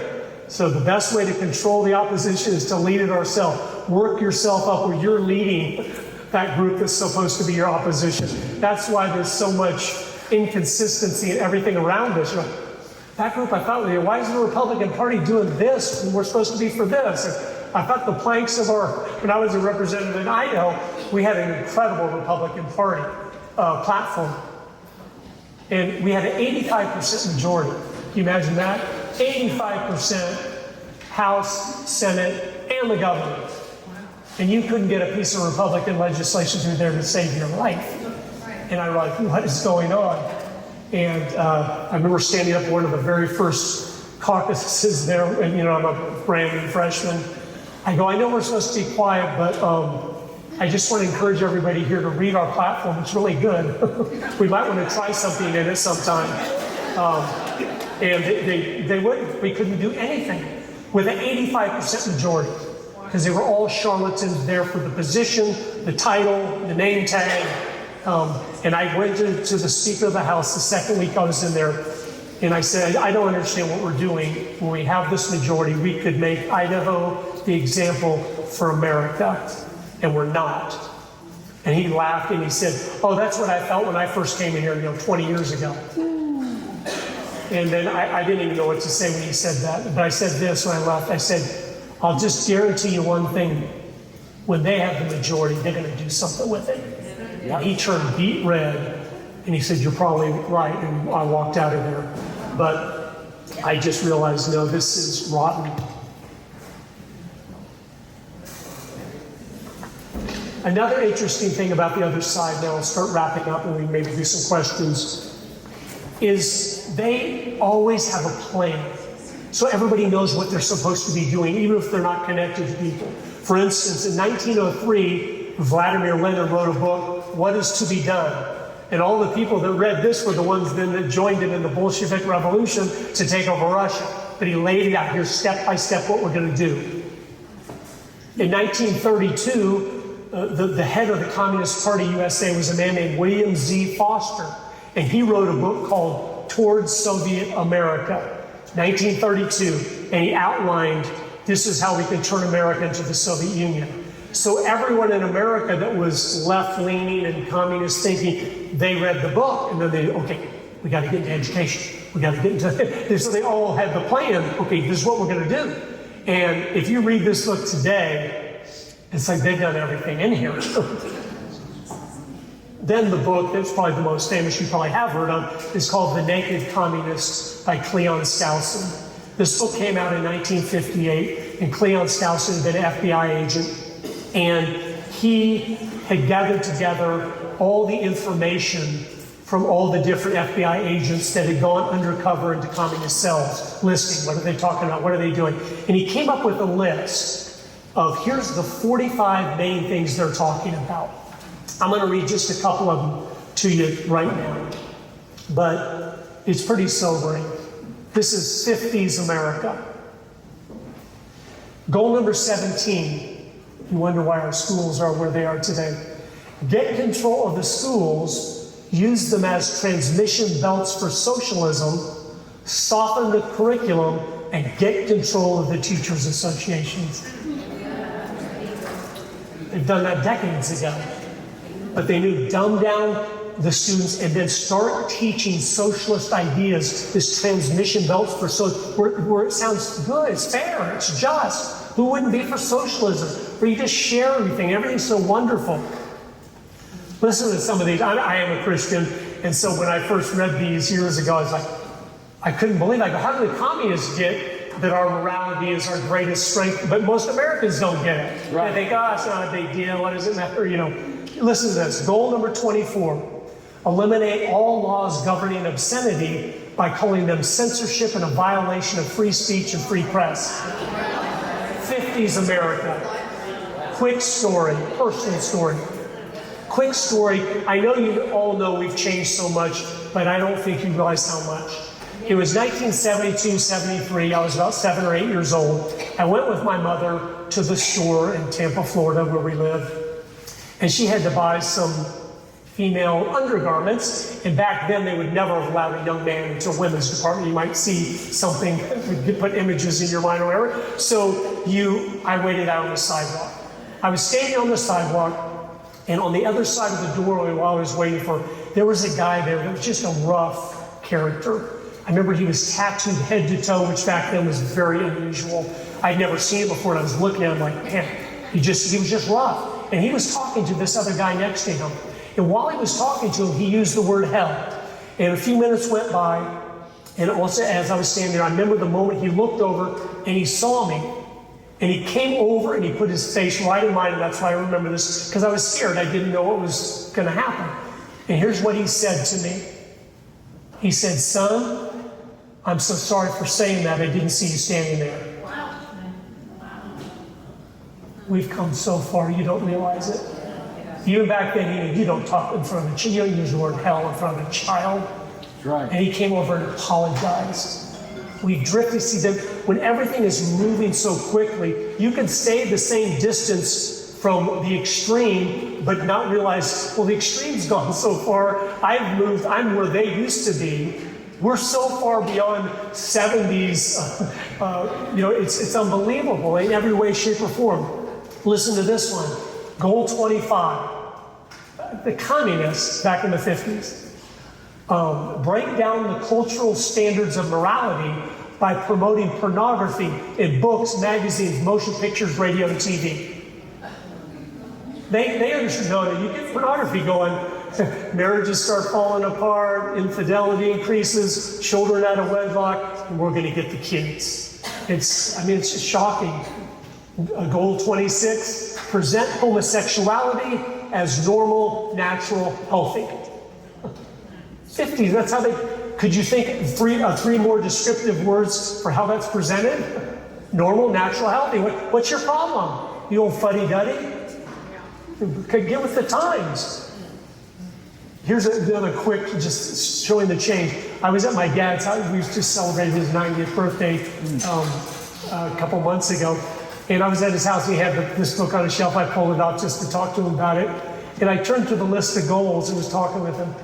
So the best way to control the opposition is to lead it ourselves. Work yourself up where you're leading that group that's supposed to be your opposition. That's why there's so much inconsistency in everything around us. You're like, that group, I thought, why is the Republican Party doing this when we're supposed to be for this? And I thought the planks of when I was a representative in Idaho, we had an incredible Republican Party platform. And we had an 85% majority. Can you imagine that? 85% House, Senate, and the government. And you couldn't get a piece of Republican legislation through there to save your life. And I was like, what is going on? And I remember standing up at one of the very first caucuses there, and I'm a brand new freshman. I go, I know we're supposed to be quiet, but I just want to encourage everybody here to read our platform. It's really good. We might want to try something in it sometime. And they wouldn't. We couldn't do anything with an 85% majority because they were all charlatans there for the position, the title, the name tag. And I went to the Speaker of the House the second week I was in there, and I said, I don't understand what we're doing. When we have this majority, we could make Idaho the example for America, and we're not. And he laughed and he said, oh, that's what I felt when I first came in here, 20 years ago. And then I didn't even know what to say when he said that. But I said this when I left. I said, I'll just guarantee you one thing. When they have the majority, they're going to do something with it. And he turned beet red, and he said, you're probably right. And I walked out of there. But I just realized, no, this is rotten. Another interesting thing about the other side, now I'll start wrapping up and we maybe do some questions, is they always have a plan. So everybody knows what they're supposed to be doing, even if they're not connected to people. For instance, in 1903, Vladimir Lenin wrote a book, What is to be Done? And all the people that read this were the ones then that joined him in the Bolshevik Revolution to take over Russia. But he laid it out here step by step what we're going to do. In 1932, the head of the Communist Party USA was a man named William Z. Foster. And he wrote a book called Towards Soviet America, 1932. And he outlined, this is how we can turn America into the Soviet Union. So everyone in America that was left-leaning and communist thinking, they read the book. And then okay, we got to get into education. We got to get into, so they all had the plan. Okay, this is what we're going to do. And if you read this book today, it's like they've done everything in here. Then the book that's probably the most famous you probably have heard of is called The Naked Communists by Cleon Skousen. This book came out in 1958, and Cleon Skousen had been an FBI agent, and he had gathered together all the information from all the different FBI agents that had gone undercover into communist cells, listing what are they talking about, what are they doing. And he came up with a list of here's the 45 main things they're talking about. I'm going to read just a couple of them to you right now, but it's pretty sobering. This is 50s America. Goal number 17. You wonder why our schools are where they are today. Get control of the schools, use them as transmission belts for socialism, soften the curriculum, and get control of the teachers' associations. They've done that decades ago. But they knew dumb down the students and then start teaching socialist ideas, this transmission belts for where it sounds good, it's fair, it's just. Who wouldn't be for socialism? Where you just share everything, everything's so wonderful. Listen to some of these. I am a Christian, and so when I first read these years ago, I was like, I couldn't believe it. I go, how do the communists get that our morality is our greatest strength? But most Americans don't get it. Right. They think, oh, it's not a big deal. What does it matter? You know, listen to this. Goal number 24. Eliminate all laws governing obscenity by calling them censorship and a violation of free speech and free press. 50s America. Quick story, personal story. Quick story. I know you all know we've changed so much, but I don't think you realize how much. It was 1972, 73. I was about 7 or 8 years old. I went with my mother to the store in Tampa, Florida, where we live. And she had to buy some female undergarments. And back then, they would never have allowed a young man into a women's department. You might see something, put images in your mind or whatever. So I waited out on the sidewalk. I was standing on the sidewalk, and on the other side of the doorway while I was waiting there was a guy there that was just a rough character. I remember he was tattooed head to toe, which back then was very unusual. I'd never seen it before, and I was looking at him like, man, he was just rough. And he was talking to this other guy next to him. And while he was talking to him, he used the word hell. And a few minutes went by, and also as I was standing there, I remember the moment he looked over and he saw me. And he came over and he put his face right in mine, and that's why I remember this, because I was scared. I didn't know what was going to happen. And here's what he said to me. He said, son, I'm so sorry for saying that. I didn't see you standing there. Wow. We've come so far, you don't realize it. Even back then, you don't talk in front of a child. You don't use the word hell in front of a child. That's right. And he came over and apologized. We've drifted. See, that when everything is moving so quickly, you can stay the same distance from the extreme, but not realize, well, the extreme's gone so far. I've moved. I'm where they used to be. We're so far beyond 70s. It's unbelievable in every way, shape, or form. Listen to this one. Goal 25. The communists back in the 50s. Break down the cultural standards of morality by promoting pornography in books, magazines, motion pictures, radio, and TV. They understand, no, you get pornography going, marriages start falling apart, infidelity increases, children out of wedlock, and we're going to get the kids. It's just shocking. Goal 26, present homosexuality as normal, natural, healthy. 50s, that's how could you think three more descriptive words for how that's presented? Normal, natural, healthy. What's your problem? You old fuddy-duddy? Get with the times. Here's another quick, just showing the change. I was at my dad's house. We just celebrated his 90th birthday a couple months ago. And I was at his house, and he had this book on a shelf. I pulled it out just to talk to him about it. And I turned to the list of goals and was talking with him.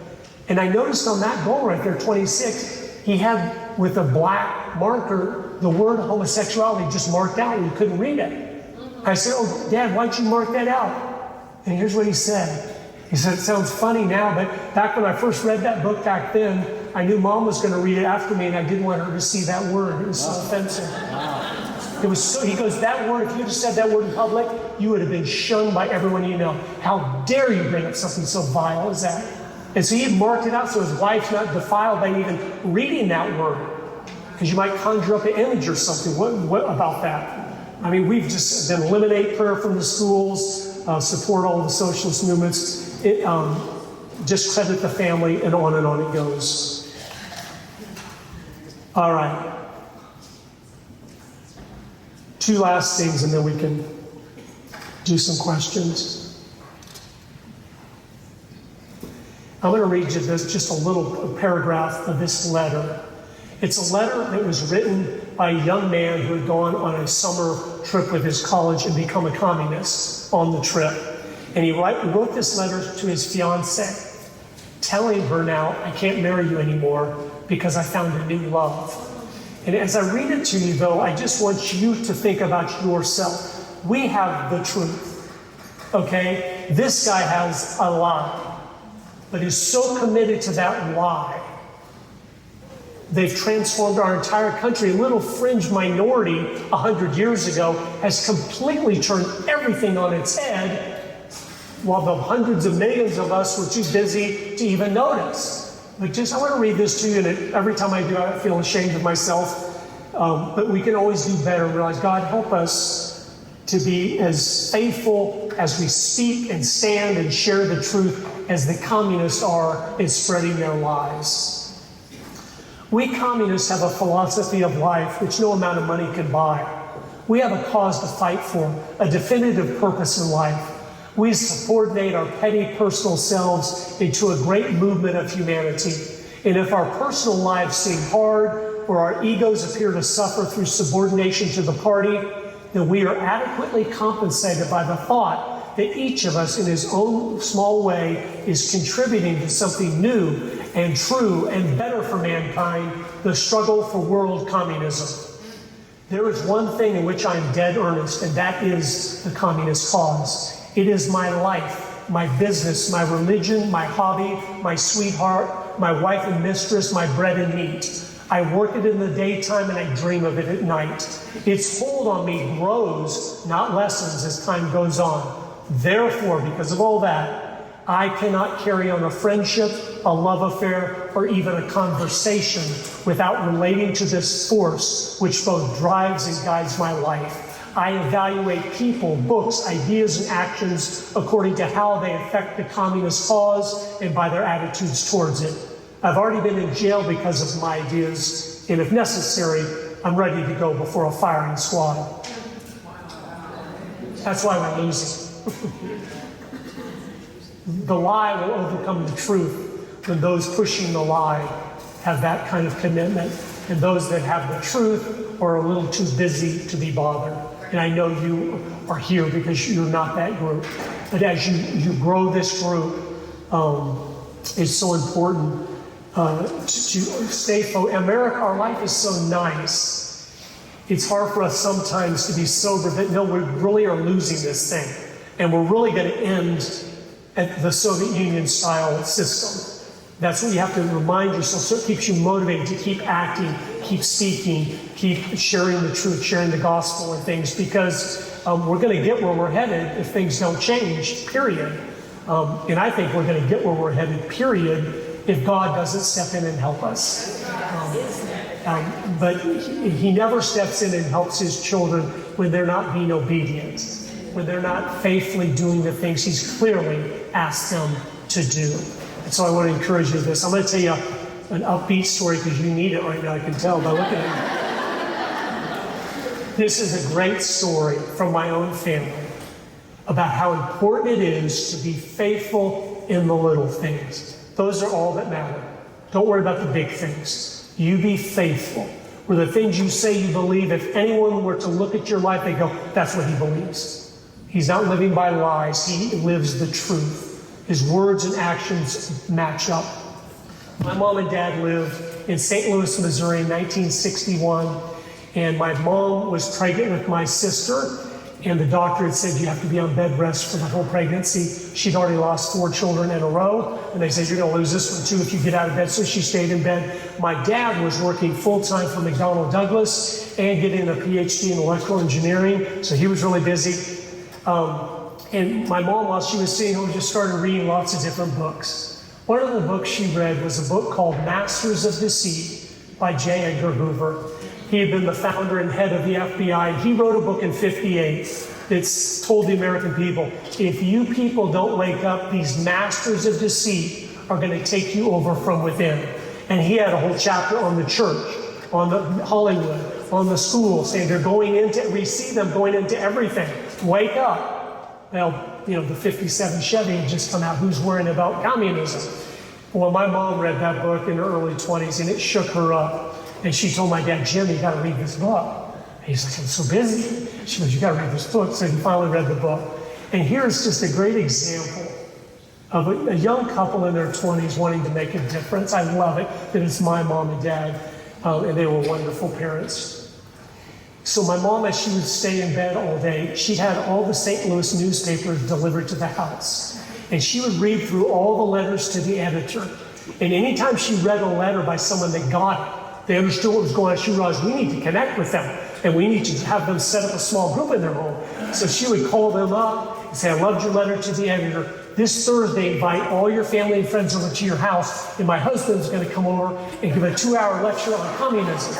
And I noticed on that goal right there, 26, he had, with a black marker, the word homosexuality just marked out, and you couldn't read it. I said, oh, Dad, why'd you mark that out? And here's what he said. He said, it sounds funny now, but back when I first read that book back then, I knew Mom was going to read it after me, and I didn't want her to see that word. It was so offensive. It was so, he goes, that word, if you just said that word in public, you would have been shunned by everyone you know. How dare you bring up something so vile as that? And so he had marked it out so his wife's not defiled by even reading that word. Because you might conjure up an image or something. What about that? I mean, we've just then eliminate prayer from the schools, support all the socialist movements, discredit the family, and on it goes. All right. 2 last things, and then we can do some questions. I'm going to read you this, just a little paragraph of this letter. It's a letter that was written by a young man who had gone on a summer trip with his college and become a communist on the trip. And he wrote this letter to his fiancée, telling her now, I can't marry you anymore because I found a new love. And as I read it to you, though, I just want you to think about yourself. We have the truth, okay? This guy has a lie. but is so committed to that lie. They've transformed our entire country. A little fringe minority 100 years ago has completely turned everything on its head, while the hundreds of millions of us were too busy to even notice. But I want to read this to you, and every time I do, I feel ashamed of myself. But we can always do better and realize, God, help us to be as faithful as we speak and stand and share the truth as the communists are in spreading their lies. We communists have a philosophy of life which no amount of money can buy. We have a cause to fight for, a definitive purpose in life. We subordinate our petty personal selves into a great movement of humanity. And if our personal lives seem hard or our egos appear to suffer through subordination to the party, then we are adequately compensated by the thought that each of us in his own small way is contributing to something new and true and better for mankind, the struggle for world communism. There is one thing in which I am dead earnest, and that is the communist cause. It is my life, my business, my religion, my hobby, my sweetheart, my wife and mistress, my bread and meat. I work it in the daytime and I dream of it at night. Its hold on me grows, not lessens, as time goes on. Therefore, because of all that, I cannot carry on a friendship, a love affair, or even a conversation without relating to this force which both drives and guides my life. I evaluate people, books, ideas, and actions according to how they affect the communist cause and by their attitudes towards it. I've already been in jail because of my ideas, and if necessary, I'm ready to go before a firing squad. That's why we're losing. The lie will overcome the truth when those pushing the lie have that kind of commitment, and those that have the truth are a little too busy to be bothered. And I know you are here because you're not that group. But as you grow this group, it's so important to stay focused. America, our life is so nice. It's hard for us sometimes to be sober that no, we really are losing this thing. And we're really going to end at the Soviet Union style system. That's what you have to remind yourself, so it keeps you motivated to keep acting, keep speaking, keep sharing the truth, sharing the gospel and things, because we're going to get where we're headed if things don't change, period. And I think we're going to get where we're headed, period, if God doesn't step in and help us. But he never steps in and helps his children when they're not being obedient, when they're not faithfully doing the things he's clearly asked them to do. And so I want to encourage you with this. I'm going to tell you an upbeat story because you need it right now, I can tell by looking at it. This is a great story from my own family about how important it is to be faithful in the little things. Those are all that matter. Don't worry about the big things. You be faithful. Where the things you say you believe, if anyone were to look at your life, they go, that's what he believes. He's not living by lies. He lives the truth. His words and actions match up. My mom and dad lived in St. Louis, Missouri in 1961. And my mom was pregnant with my sister. And the doctor had said, you have to be on bed rest for the whole pregnancy. She'd already lost 4 children in a row. And they said, you're going to lose this one too if you get out of bed. So she stayed in bed. My dad was working full-time for McDonnell Douglas and getting a PhD in electrical engineering. So he was really busy. And my mom, while she was sitting home, just started reading lots of different books. One of the books she read was a book called Masters of Deceit by J. Edgar Hoover. He had been the founder and head of the FBI. He wrote a book in '58 that told the American people, if you people don't wake up, these masters of deceit are going to take you over from within. And he had a whole chapter on the church, on the Hollywood, on the schools, saying they're going into, we see them going into everything. Wake up. Well, you know, the 57 Chevy had just come out. Who's worrying about communism? Well, my mom read that book in her early 20s, and it shook her up. And she told my dad, Jim, you got to read this book. And he's like, I'm so busy. She goes, you got to read this book. So he finally read the book. And here's just a great example of a young couple in their 20s wanting to make a difference. I love it that it's my mom and dad, and they were wonderful parents. So my mom, as she would stay in bed all day, she had all the St. Louis newspapers delivered to the house. And she would read through all the letters to the editor. And anytime she read a letter by someone that got it, they understood what was going on, she realized we need to connect with them. And we need to have them set up a small group in their home. So she would call them up and say, I loved your letter to the editor. This Thursday, invite all your family and friends over to your house, and my husband's going to come over and give a 2-hour lecture on communism.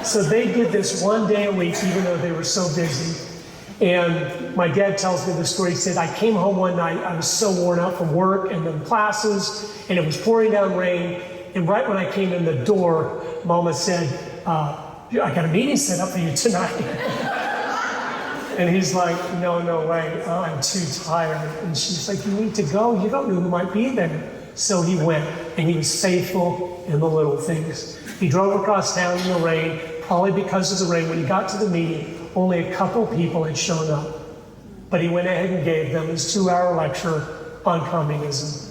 So they did this one day a week, even though they were so busy. And my dad tells me the story. He said, I came home one night, I was so worn out from work and then classes, and it was pouring down rain. And right when I came in the door, Mama said, I got a meeting set up for you tonight. And he's like, no way, I'm too tired. And she's like, you need to go, you don't know who might be there. So he went, and he was faithful in the little things. He drove across town in the rain, probably because of the rain. When he got to the meeting, only a couple people had shown up. But he went ahead and gave them his 2-hour lecture on communism.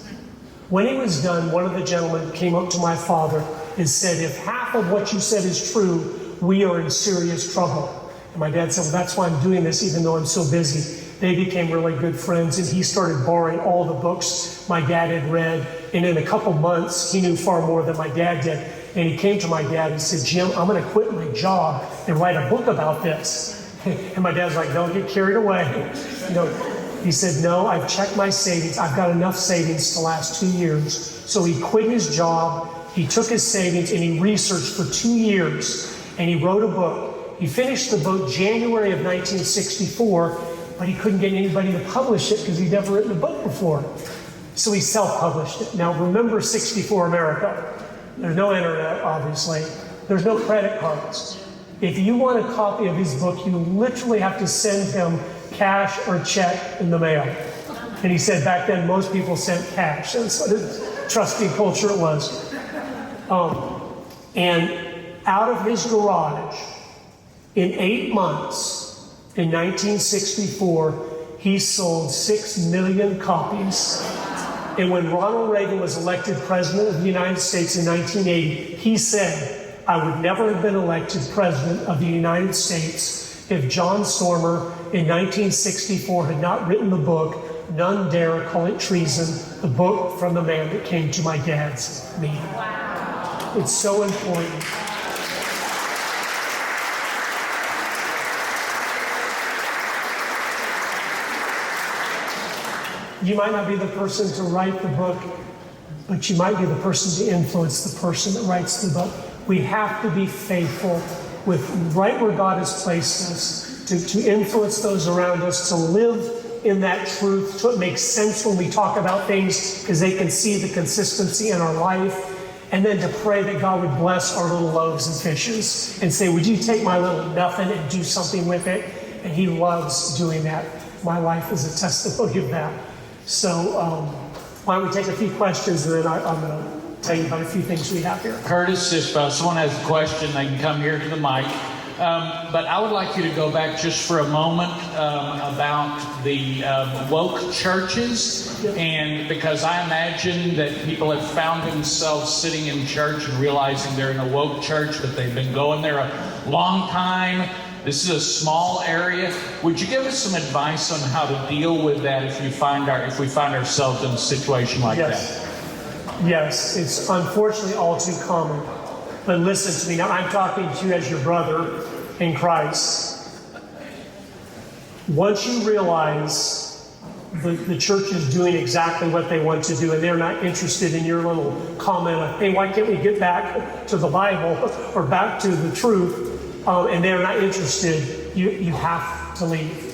When he was done, one of the gentlemen came up to my father and said, if half of what you said is true, we are in serious trouble. And my dad said, well, that's why I'm doing this, even though I'm so busy. They became really good friends, and he started borrowing all the books my dad had read. And in a couple months, he knew far more than my dad did. And he came to my dad and said, Jim, I'm going to quit my job and write a book about this. And my dad's like, don't get carried away. He said, no, I've checked my savings. I've got enough savings to last 2 years. So he quit his job, he took his savings, and he researched for 2 years, and he wrote a book. He finished the book January of 1964, but he couldn't get anybody to publish it because he'd never written a book before. So he self-published it. Now remember 64 America. There's no internet, obviously. There's no credit cards. If you want a copy of his book, you literally have to send him cash or check in the mail. And he said back then most people sent cash. That's what a trusty culture it was. And out of his garage, in 8 months, in 1964, he sold 6 million copies. And when Ronald Reagan was elected president of the United States in 1980, he said, I would never have been elected president of the United States if John Stormer in 1964 had not written the book, None Dare Call It Treason, the book from the man that came to my dad's meeting. Wow. It's so important. You might not be the person to write the book, but you might be the person to influence the person that writes the book. We have to be faithful with right where God has placed us, to influence those around us, to live in that truth, so it makes sense when we talk about things because they can see the consistency in our life, and then to pray that God would bless our little loaves and fishes and say, would you take my little nothing and do something with it? And he loves doing that. My life is a testimony of that. So why don't we take a few questions, and then I'm going to tell you about a few things we have here. Curtis, if someone has a question, they can come here to the mic. But I would like you to go back just for a moment about the woke churches, and because I imagine that people have found themselves sitting in church and realizing they're in a woke church, but they've been going there a long time. This is a small area. Would you give us some advice on how to deal with that if we find ourselves in a situation like that? Yes, it's unfortunately all too common. But listen to me. Now, I'm talking to you as your brother in Christ. Once you realize the church is doing exactly what they want to do, and they're not interested in your little comment of, hey, why can't we get back to the Bible or back to the truth? And they're not interested, you have to leave.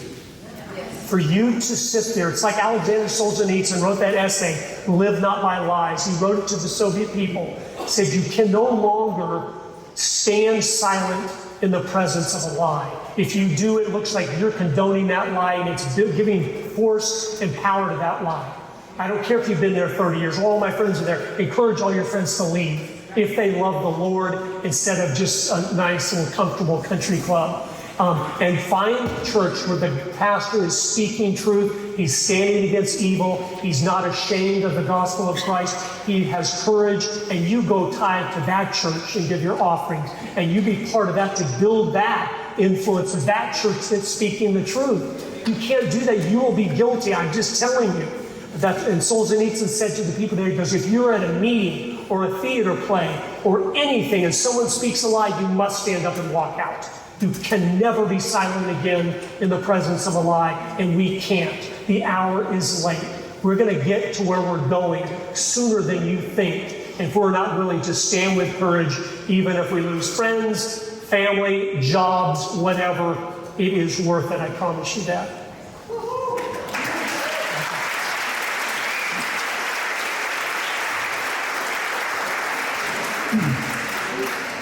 For you to sit there, it's like Alexander Solzhenitsyn wrote that essay, Live Not by Lies. He wrote it to the Soviet people. He said, you can no longer stand silent in the presence of a lie. If you do, it looks like you're condoning that lie, and it's giving force and power to that lie. I don't care if you've been there 30 years. All my friends are there. Encourage all your friends to leave if they love the Lord instead of just a nice and comfortable country club. And find a church where the pastor is speaking truth. He's standing against evil. He's not ashamed of the gospel of Christ. He has courage. And you go tithe to that church and give your offerings. And you be part of that to build that influence of that church that's speaking the truth. You can't do that. You will be guilty. I'm just telling you. And Solzhenitsyn said to the people there, he goes, if you're at a meeting or a theater play or anything and someone speaks a lie, you must stand up and walk out. You can never be silent again in the presence of a lie, and we can't. The hour is late. We're going to get to where we're going sooner than you think. If we're not willing to stand with courage, even if we lose friends, family, jobs, whatever, it is worth it. I promise you that.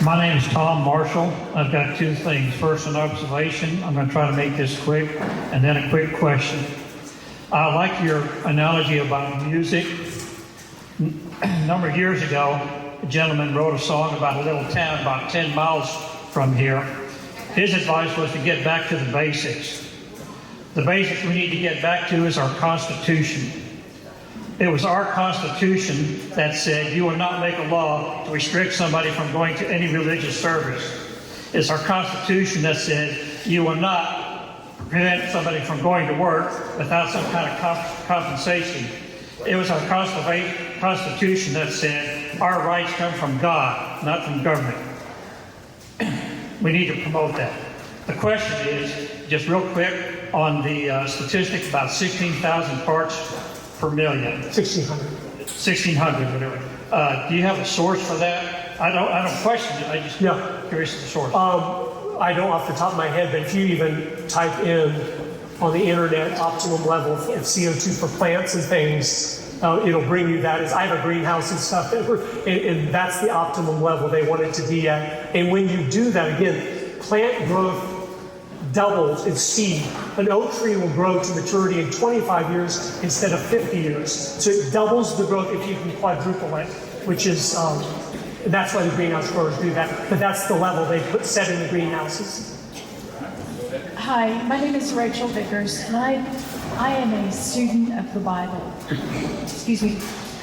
My name is Tom Marshall. I've got two things. First, an observation. I'm going to try to make this quick, and then a quick question. I like your analogy about music. A number of years ago, a gentleman wrote a song about a little town about 10 miles from here. His advice was to get back to the basics. The basics we need to get back to is our Constitution. It was our Constitution that said you will not make a law to restrict somebody from going to any religious service. It's our Constitution that said you will not prevent somebody from going to work without some kind of compensation. It was our Constitution that said our rights come from God, not from government. We need to promote that. The question is, just real quick, on the statistic about 16,000 parts per million. 1,600. 1,600, whatever. Do you have a source for that? I don't question it. I just curious of the source. I don't off the top of my head, but if you even type in on the internet optimum level of CO2 for plants and things, it'll bring you that. I have a greenhouse and stuff, and that's the optimum level they want it to be at. And when you do that, again, plant growth doubles its speed. An oak tree will grow to maturity in 25 years instead of 50 years. So it doubles the growth if you can quadruple it, which is, and that's why the greenhouse growers do that. But that's the level they set in the greenhouses. Hi, my name is Rachel Vickers, and I am a student of the Bible. Excuse me.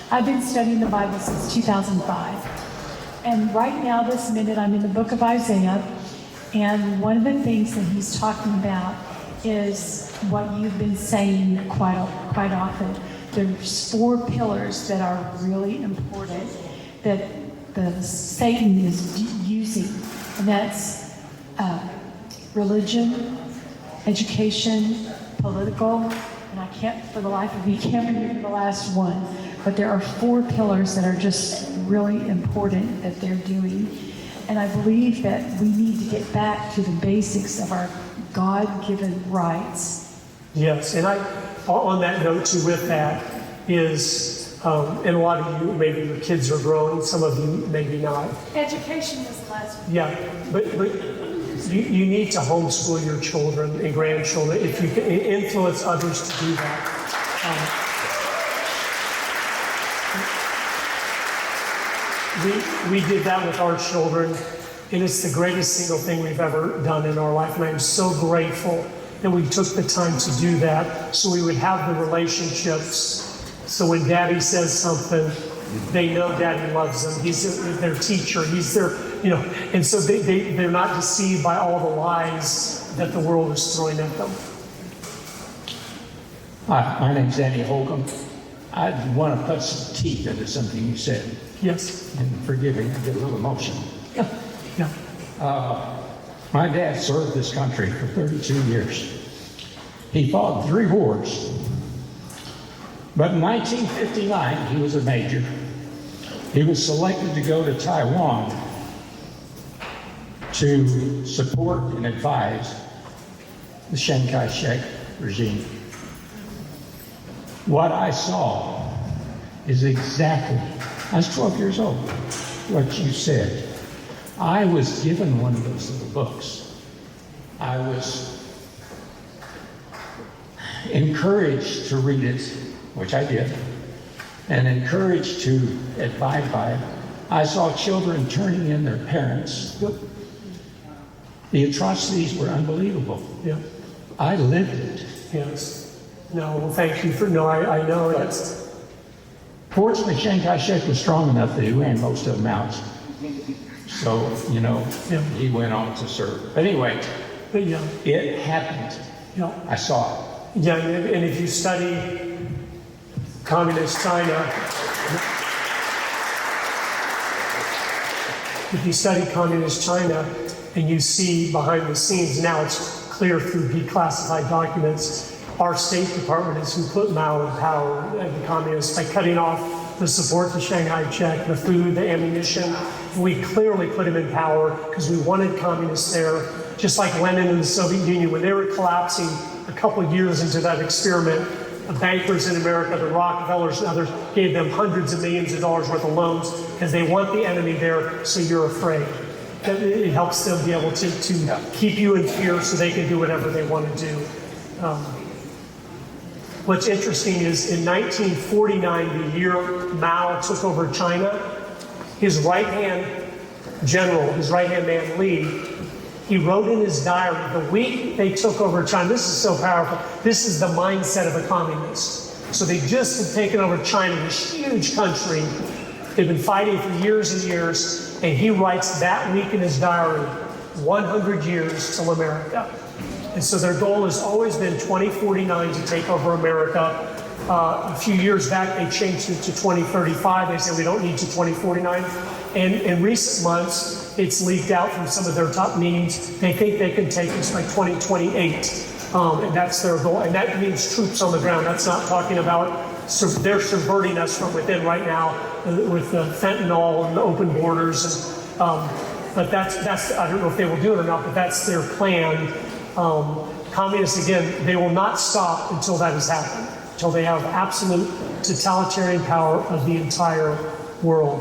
I've been studying the Bible since 2005. And right now, this minute, I'm in the book of Isaiah. And one of the things that he's talking about is what you've been saying quite often. There's 4 pillars that are really important that the Satan is using, and that's religion, education, political, and I can't, for the life of me, can't remember the last one. But there are 4 pillars that are just really important that they're doing. And I believe that we need to get back to the basics of our God-given rights. Yes, and on that note too, with that is, and a lot of you, maybe your kids are growing, some of you maybe not. Education was the last one. Yeah, but you need to homeschool your children and grandchildren if you can influence others to do that. We did that with our children, and it's the greatest single thing we've ever done in our life, and I'm so grateful that we took the time to do that so we would have the relationships. So when Daddy says something, they know Daddy loves them. He's their teacher. He's their, and so they're not deceived by all the lies that the world is throwing at them. Hi, my name's Andy Holcomb. I want to put some teeth into something you said. Yes. And forgive me, I get a little emotional. Yeah. My dad served this country for 32 years. He fought 3 wars. But in 1959, he was a major. He was selected to go to Taiwan to support and advise the Chiang Kai-shek regime. What I saw is exactly, I was 12 years old, what you said. I was given one of those little books. I was encouraged to read it, which I did, and encouraged to abide by it. I saw children turning in their parents. The atrocities were unbelievable. Yeah. I lived it. Yes. No, well, thank you for, I know it's. Fortunately, Chiang Kai-shek was strong enough that he ran most of them out. So, he went on to serve. But anyway, But yeah. it happened. Yeah. I saw it. Yeah, and if you study communist China, and you see behind the scenes, now it's clear through declassified documents, our State Department is who put Mao in power, the communists, by cutting off the support to Shanghai Czech, the food, the ammunition. We clearly put him in power because we wanted communists there, just like Lenin and the Soviet Union. When they were collapsing a couple of years into that experiment, the bankers in America, the Rockefellers and others, gave them hundreds of millions of dollars worth of loans because they want the enemy there, so you're afraid. It helps them be able to keep you in fear so they can do whatever they want to do. What's interesting is in 1949, the year Mao took over China, his right-hand general, his right-hand man Li, he wrote in his diary, the week they took over China, this is so powerful, this is the mindset of a communist. So they just had taken over China, this huge country. They've been fighting for years and years, and he writes that week in his diary, 100 years till America. And so their goal has always been 2049 to take over America. A few years back, they changed it to 2035. They said we don't need to 2049. And in recent months, it's leaked out from some of their top meetings. They think they can take us by 2028. And that's their goal. And that means troops on the ground. That's not talking about, they're subverting us from within right now with the fentanyl and the open borders. But that's I don't know if they will do it or not, but that's their plan. Communists, again, they will not stop until that has happened, until they have absolute totalitarian power of the entire world.